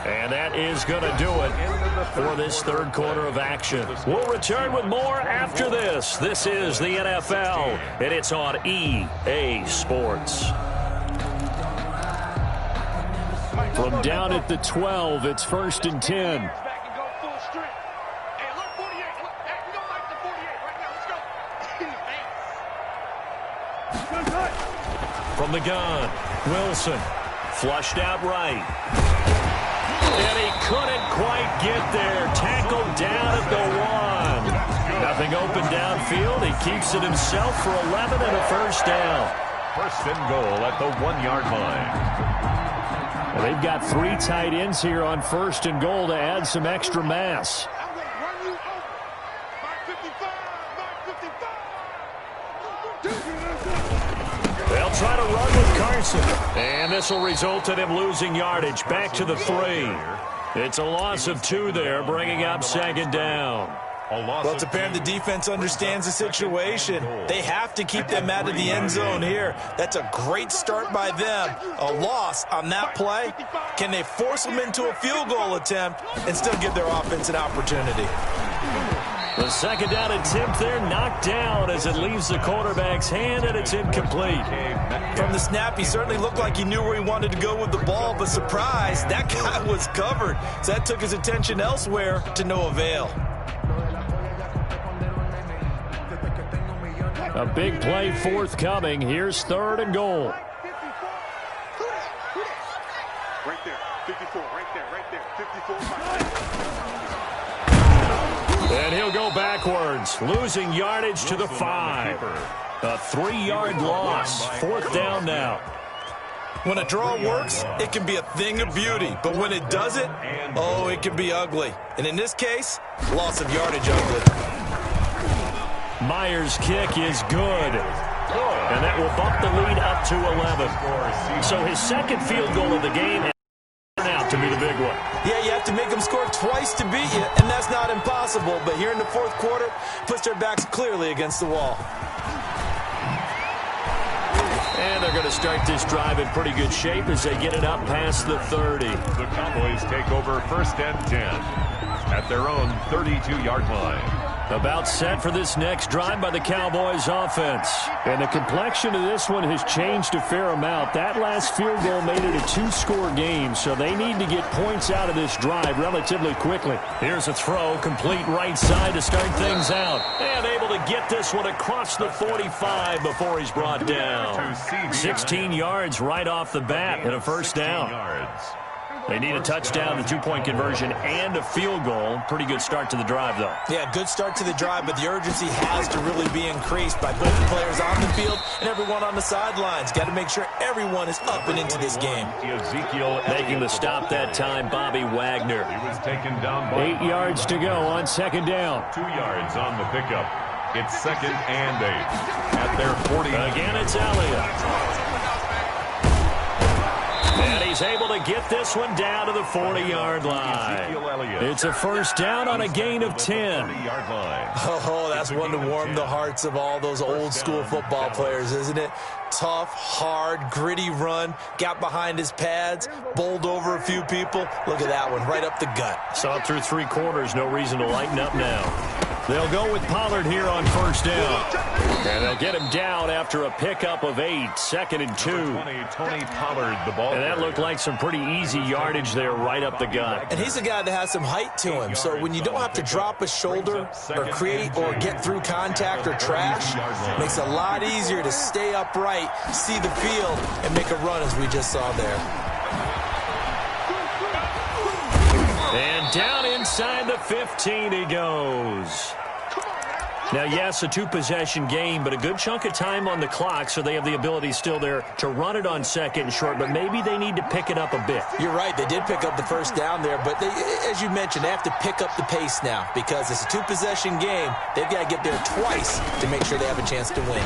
And that is going to do it for this 3rd quarter of action. We'll return with more after this. This is the NFL, and it's on EA Sports. From down at the 12, it's 1st and 10. From the gun, Wilson, flushed out right. And he couldn't quite get there. Tackled down at the 1. Nothing open downfield. He keeps it himself for 11 and a first down. 1st and goal at the 1-yard line. Well, they've got 3 tight ends here on 1st and goal to add some extra mass. I'm going to run you over. 955. They'll try to run with Carson. And this will result in him losing yardage. Back to the 3. It's a loss of 2 there, bringing up 2nd down. Well, it's apparent the defense understands the situation. They have to keep them out of the end zone here. That's a great start by them. A loss on that play. Can they force them into a field goal attempt and still give their offense an opportunity? The 2nd down attempt there knocked down as it leaves the quarterback's hand, and it's incomplete. From the snap, he certainly looked like he knew where he wanted to go with the ball, but surprise, that guy was covered. So that took his attention elsewhere to no avail. A big play forthcoming. Here's 3rd and goal. Right there, 54, right there, 54. And he'll go backwards, losing yardage to the 5. A 3-yard loss. 4th down now. When a draw works, it can be a thing of beauty. But when it doesn't, oh, it can be ugly. And in this case, loss of yardage ugly. Myers' kick is good. And that will bump the lead up to 11. So his 2nd field goal of the game turned out to be the big one. Yeah, you have to make them score twice to beat you, and that's not impossible. But here in the 4th quarter, puts their backs clearly against the wall. And they're going to start this drive in pretty good shape as they get it up past the 30. The Cowboys take over 1st and 10 at their own 32-yard line. About set for this next drive by the Cowboys offense. And the complexion of this one has changed a fair amount. That last field goal made it a two-score game, so they need to get points out of this drive relatively quickly. Here's a throw, complete right side to start things out. And able to get this one across the 45 before he's brought down. 16 yards right off the bat and a first down. They need a touchdown, a two-point conversion, and a field goal. Pretty good start to the drive, though. Yeah, good start to the drive, but the urgency has to really be increased by both the players on the field and everyone on the sidelines. Got to make sure everyone is up and into this game. Making the stop that time, Bobby Wagner. He was taken down by 8 yards to go on second down. 2 yards on the pickup. It's 2nd and 8 at their 40. Again, it's Elliott. And he's able to get this one down to the 40-yard line. It's a first down on a gain of 10. Oh, that's one to warm the hearts of all those old-school football players, isn't it? Tough, hard, gritty run. Got behind his pads, bowled over a few people. Look at that one, right up the gut. Saw it through 3 quarters. No reason to lighten up now. They'll go with Pollard here on first down. And they'll get him down after a pickup of 8, 2nd and 2. Tony Pollard, the ball. And that looked like some pretty easy yardage there right up the gut. And he's a guy that has some height to him, so when you don't have to drop a shoulder or create or get through contact or trash, it makes it a lot easier to stay upright, see the field, and make a run as we just saw there. And down inside the 15 he goes. Now, yes, a two-possession game, but a good chunk of time on the clock, so they have the ability still there to run it on 2nd and short, but maybe they need to pick it up a bit. You're right. They did pick up the first down there, but as you mentioned, they have to pick up the pace now because it's a two-possession game. They've got to get there twice to make sure they have a chance to win.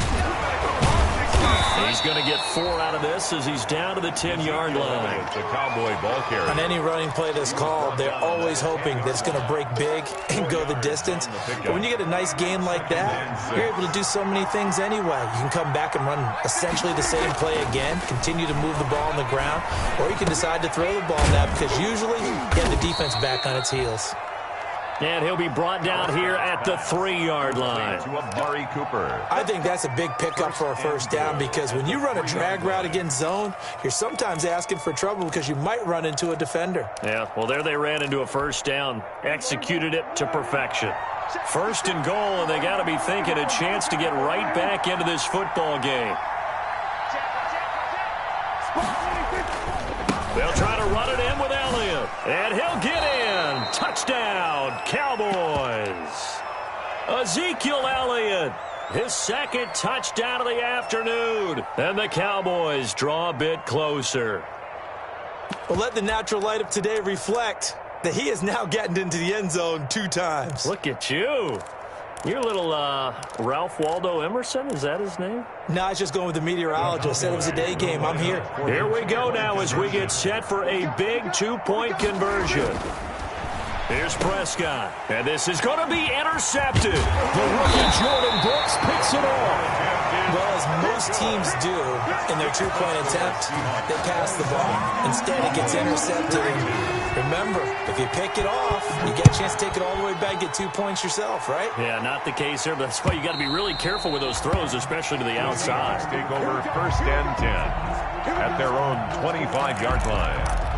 He's going to get 4 out of this as he's down to the 10-yard line. The Cowboy ball carrier. On any running play that's called, they're always hoping that it's going to break big and go the distance. But when you get a nice game like that, you're able to do so many things anyway. You can come back and run essentially the same play again, continue to move the ball on the ground, or you can decide to throw the ball now because usually you get the defense back on its heels. And he'll be brought down here at the 3-yard line. To Amari Cooper. I think that's a big pickup for a first down because when you run a drag route against zone, you're sometimes asking for trouble because you might run into a defender. Yeah, well, there they ran into a first down, executed it to perfection. 1st and goal, and they got to be thinking a chance to get right back into this football game. They'll try to run it in with Elliott, and he'll get in. Touchdown, Cowboys. Ezekiel Elliott, his 2nd touchdown of the afternoon, and the Cowboys draw a bit closer. Well, let the natural light of today reflect that he is now getting into the end zone 2 times. Look at you. You're a little Ralph Waldo Emerson, is that his name? No, it's just going with the meteorologist. Said it was a day game. I'm here. Here we go now as we get set for a big 2-point conversion. Here's Prescott, and this is going to be intercepted. The rookie Jordan Brooks picks it off. Well, as most teams do in their 2-point attempt, they pass the ball. Instead, it gets intercepted. Remember, if you pick it off, you get a chance to take it all the way back, get 2 points yourself, right? Yeah, not the case here, but that's why you got to be really careful with those throws, especially to the outside. Take over 1st and 10 at their own 25-yard line.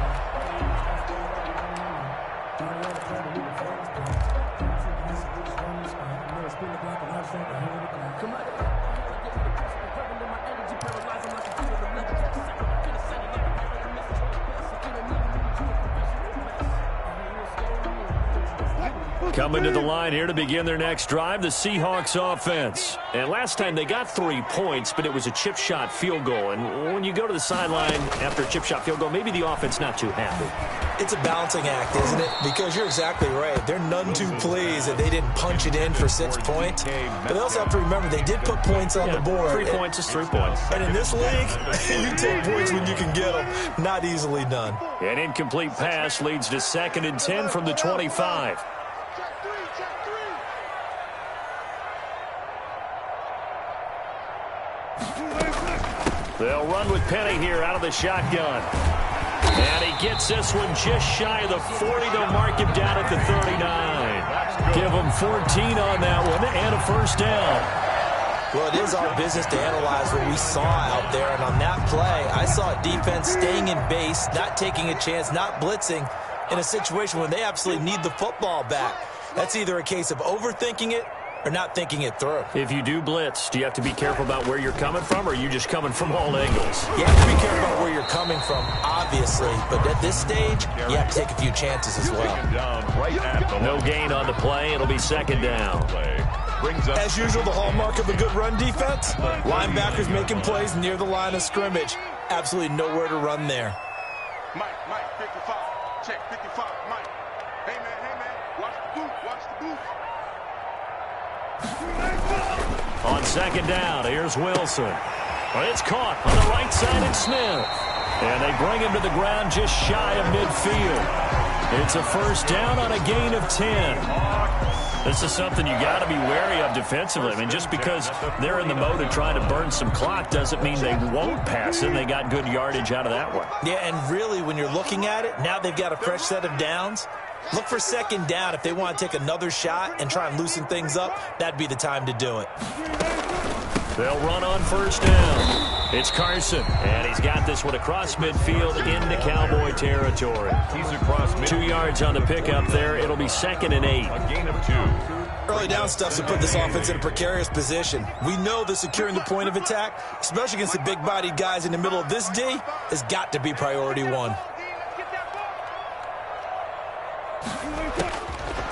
Coming to the line here to begin their next drive, the Seahawks offense. And last time they got 3 points, but it was a chip shot field goal. And when you go to the sideline after a chip shot field goal, maybe the offense not too happy. It's a balancing act, isn't it? Because you're exactly right. They're none too pleased that they didn't punch it in for 6 points. But they also have to remember they did put points on the board. 3 points is 3 points. And in this league, you take points when you can get them. Not easily done. An incomplete pass leads to 2nd and 10 from the 25. They'll run with Penny here out of the shotgun. And he gets this one just shy of the 40. They'll mark him down at the 39. Give them 14 on that one and a first down. Well, it is our business to analyze what we saw out there, and on that play, I saw a defense staying in base, not taking a chance, not blitzing in a situation when they absolutely need the football back. That's either a case of overthinking it or not thinking it through. If you do blitz, do you have to be careful about where you're coming from, or are you just coming from all angles? You have to be careful about where you're coming from, obviously, but at this stage, you have to take a few chances as well. No gain on the play. It'll be second down. As usual, the hallmark of a good run defense, linebackers making plays near the line of scrimmage. Absolutely nowhere to run there. Mike, 55. Check 55, Mike. Hey, man. Watch the booth. On second down, here's Wilson. It's caught on the right side in Smith. And they bring him to the ground just shy of midfield. It's a first down on a gain of 10. This is something you got to be wary of defensively. I mean, just because they're in the mode of trying to burn some clock doesn't mean they won't pass it. They got good yardage out of that one. Yeah, and really, when you're looking at it, now they've got a fresh set of downs. Look for second down. If they want to take another shot and try and loosen things up, that'd be the time to do it. They'll run on first down. It's Carson, and he's got this one across midfield into Cowboy territory. He's across midfield. 2 yards on the pickup there. It'll be 2nd and 8. A gain of 2. Early down stuff's to put this offense in a precarious position. We know that securing the point of attack, especially against the big-bodied guys in the middle of this D, has got to be priority one.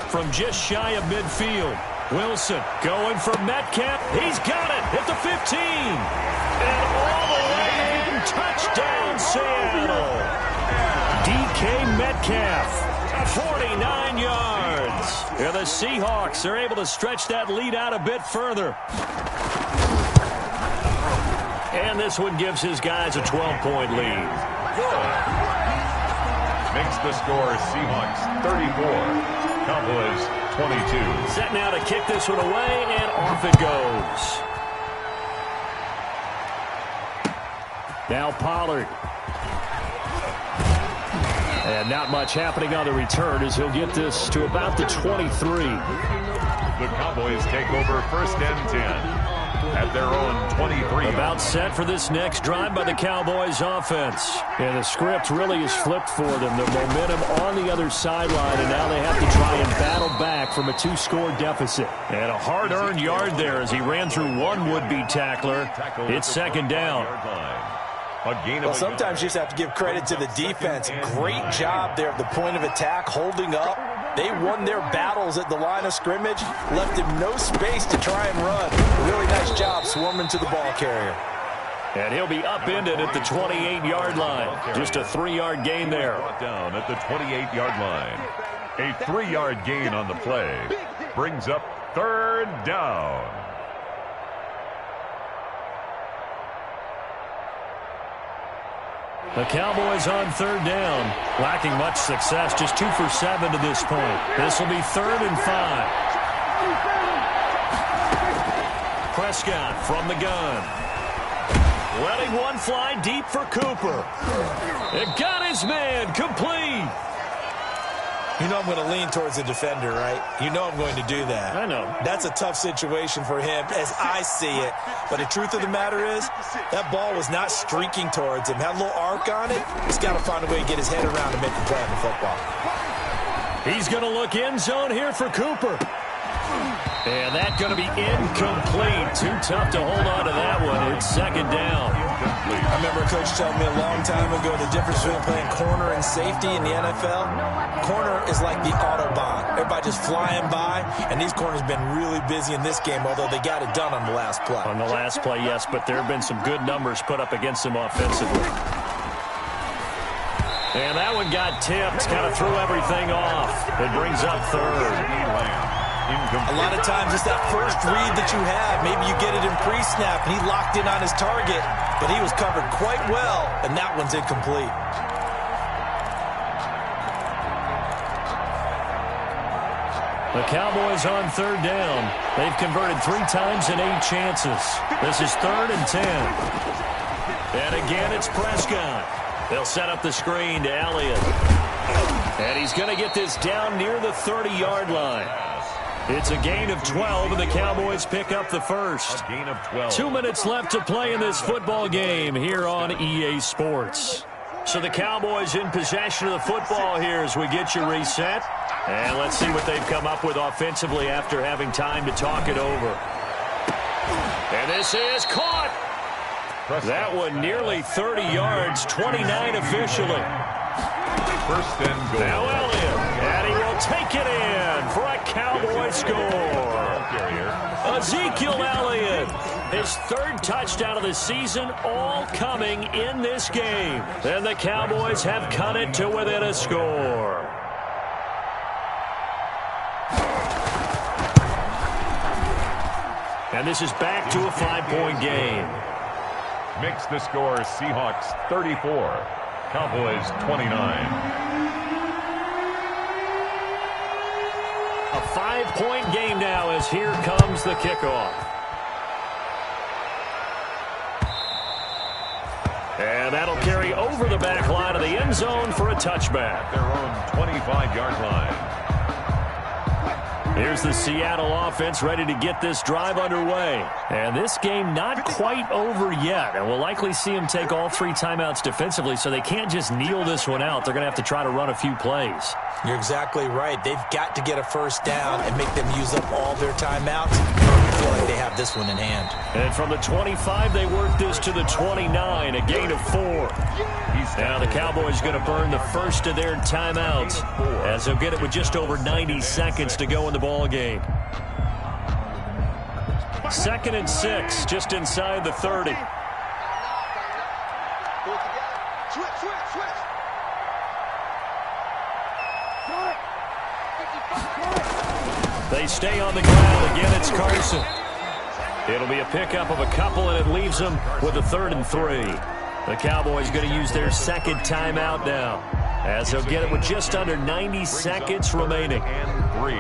From just shy of midfield, Wilson going for Metcalf. He's got it at the 15. And all the way in. Touchdown, Seattle. DK Metcalf, 49 yards. And the Seahawks are able to stretch that lead out a bit further. And this one gives his guys a 12-point lead. Makes the score Seahawks 34. Cowboys 22. Set now to kick this one away, and off it goes. Now Pollard. And not much happening on the return as he'll get this to about the 23. The Cowboys take over 1st and 10 at their own 23. About set for this next drive by the Cowboys offense. And the script really is flipped for them. The momentum on the other sideline, and now they have to try and battle back from a 2-score deficit. And a hard-earned yard there as he ran through one would-be tackler. It's 2nd down. Well, sometimes you just have to give credit to the defense. Great job there at the point of attack, holding up. They won their battles at the line of scrimmage, left him no space to try and run. A really nice job swarming to the ball carrier. And he'll be upended at the 28-yard line. Just a 3-yard gain there. Down at the 28-yard line. A 3-yard gain on the play brings up 3rd down. The Cowboys on 3rd down, lacking much success, just 2 for 7 to this point. This will be 3rd and 5. Prescott from the gun. Letting one fly deep for Cooper. It got his man complete. You know I'm going to lean towards the defender, right? You know I'm going to do that. I know. That's a tough situation for him as I see it. But the truth of the matter is, that ball was not streaking towards him. Had a little arc on it. He's got to find a way to get his head around and make the play on the football. He's going to look end zone here for Cooper. And that's going to be incomplete. Too tough to hold on to that one. It's 2nd down. I remember a coach telling me a long time ago the difference between playing corner and safety in the NFL. Corner is like the Autobahn. Everybody just flying by, and these corners have been really busy in this game, although they got it done on the last play. On the last play, yes, but there have been some good numbers put up against them offensively. And that one got tipped, kind of threw everything off. It brings up 3rd. A lot of times it's that first read that you have. Maybe you get it in pre-snap, and he locked in on his target, but he was covered quite well, and that one's incomplete. The Cowboys on 3rd down. They've converted 3 times in 8 chances. This is 3rd and 10. And again, it's Prescott. They'll set up the screen to Elliott. And he's going to get this down near the 30-yard line. It's a gain of 12, and the Cowboys pick up the first. A gain of 12. 2 minutes left to play in this football game here on EA Sports. So the Cowboys in possession of the football here as we get you reset. And let's see what they've come up with offensively after having time to talk it over. And this is caught. That one nearly 30 yards, 29 officially. First and goal. Now Elliott, and he will take it in for a Cowboy score. Ezekiel Elliott, his third touchdown of the season, all coming in this game. And the Cowboys have cut it to within a score. And this is back to a 5-point game. Makes the score Seahawks 34, Cowboys 29. A 5-point game now as here comes the kickoff. And that'll carry over the back line of the end zone for a touchback. Their own 25-yard line. Here's the Seattle offense ready to get this drive underway. And this game not quite over yet. And we'll likely see them take all 3 timeouts defensively, so they can't just kneel this one out. They're going to have to try to run a few plays. You're exactly right. They've got to get a first down and make them use up all their timeouts. I feel like they have this one in hand. And from the 25, they work this to the 29, a gain of 4. Now the Cowboys going to burn the first of their timeouts as they'll get it with just over 90 seconds to go in the ball game. 2nd and 6, just inside the 30. They stay on the ground. Again, it's Carson. It'll be a pickup of a couple, and it leaves them with a 3rd and 3. The Cowboys going to use their second timeout now, as they'll get it with just under 90 seconds remaining. And 3.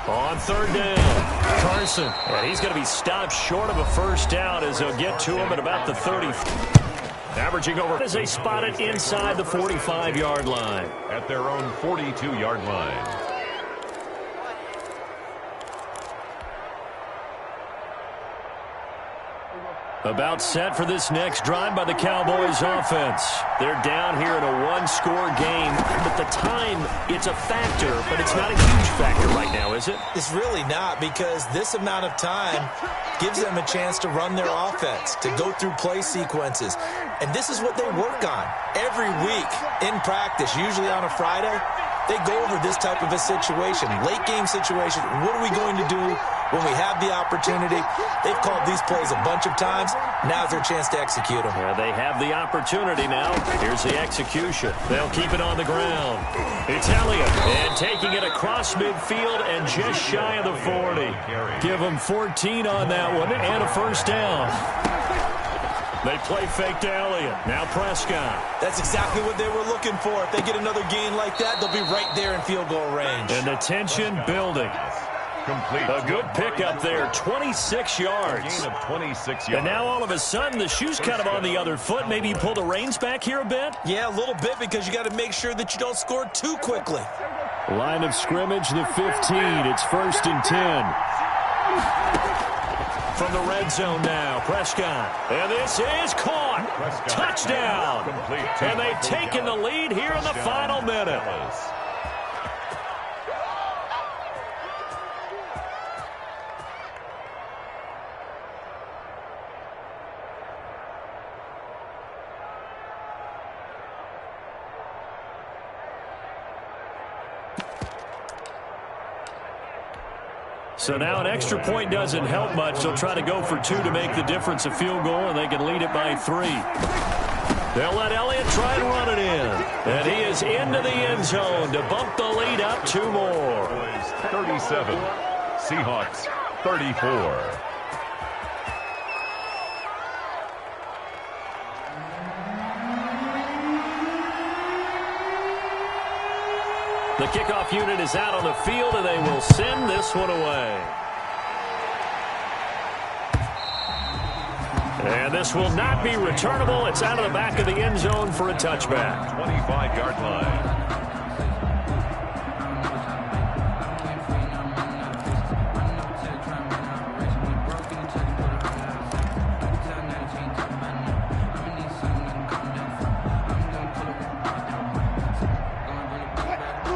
On 3rd down, Carson. And he's going to be stopped short of a first down as they'll get to him at about the 30. Averaging over as they spot it inside the 45-yard line. At their own 42-yard line. About set for this next drive by the Cowboys offense. They're down here in a 1-score game, but the time, it's a factor, but it's not a huge factor right now, is it? It's really not, because this amount of time gives them a chance to run their offense, to go through play sequences. And this is what they work on every week in practice, usually on a Friday. They go over this type of a situation, late game situation. What are we going to do when we have the opportunity? They've called these plays a bunch of times. Now's their chance to execute them. Yeah, they have the opportunity now. Here's the execution. They'll keep it on the ground. It's Elliott, and taking it across midfield and just shy of the 40. Give them 14 on that one and a first down. They play fake to Elliott. Now Prescott. That's exactly what they were looking for. If they get another gain like that, they'll be right there in field goal range. And the tension building. Complete. A good pickup there, 26 yards. Gain of 26 yards. And now all of a sudden, the shoe's kind of on the other foot. Maybe you pull the reins back here a bit? Yeah, a little bit, because you got to make sure that you don't score too quickly. Line of scrimmage, the 15. It's 1st and 10. From the red zone now, Prescott. And this is caught. Prescott. Touchdown. Complete. And they've taken the lead here in the final minute. So now an extra point doesn't help much. They'll try to go for 2 to make the difference a field goal, and they can lead it by 3. They'll let Elliott try and run it in. And he is into the end zone to bump the lead up 2 more. 37, Seahawks 34. The kickoff unit is out on the field, and they will send this one away. And this will not be returnable. It's out of the back of the end zone for a touchback. 25-yard line.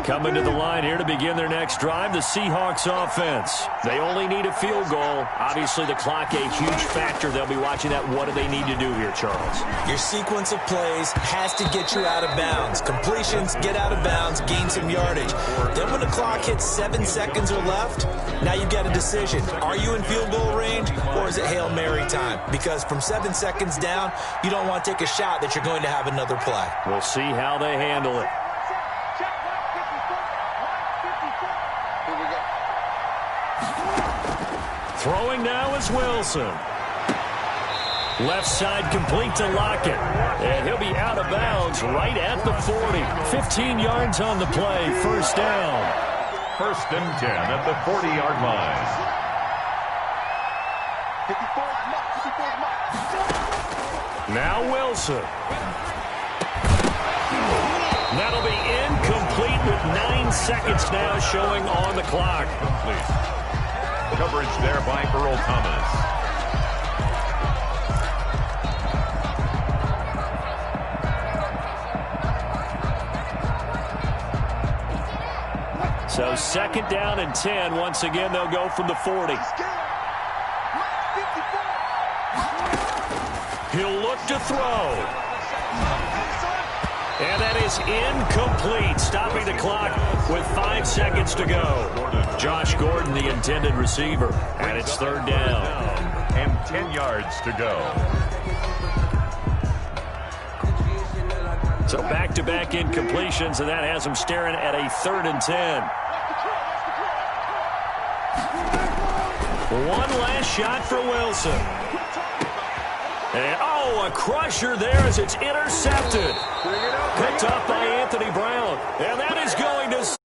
Coming to the line here to begin their next drive, the Seahawks offense. They only need a field goal. Obviously, the clock a huge factor. They'll be watching that. What do they need to do here, Charles? Your sequence of plays has to get you out of bounds. Completions, get out of bounds, gain some yardage. Then when the clock hits 7 seconds or left, now you've got a decision. Are you in field goal range, or is it Hail Mary time? Because from 7 seconds down, you don't want to take a shot that you're going to have another play. We'll see how they handle it. Throwing now is Wilson. Left side complete to Lockett. And he'll be out of bounds right at the 40. 15 yards on the play. First down. First and 10 at the 40-yard line. Now Wilson. That'll be incomplete with 9 seconds now showing on the clock. Complete. Coverage there by Earl Thomas. So second down and 10. Once again, they'll go from the 40. He'll look to throw. And that is incomplete, stopping the clock with 5 seconds to go. Josh Gordon, the intended receiver, and it's third down. And 10 yards to go. So back-to-back incompletions, and that has them staring at a 3rd and 10. One last shot for Wilson. And, oh, a crusher there as it's intercepted. Picked up by Anthony Brown. And that is going to...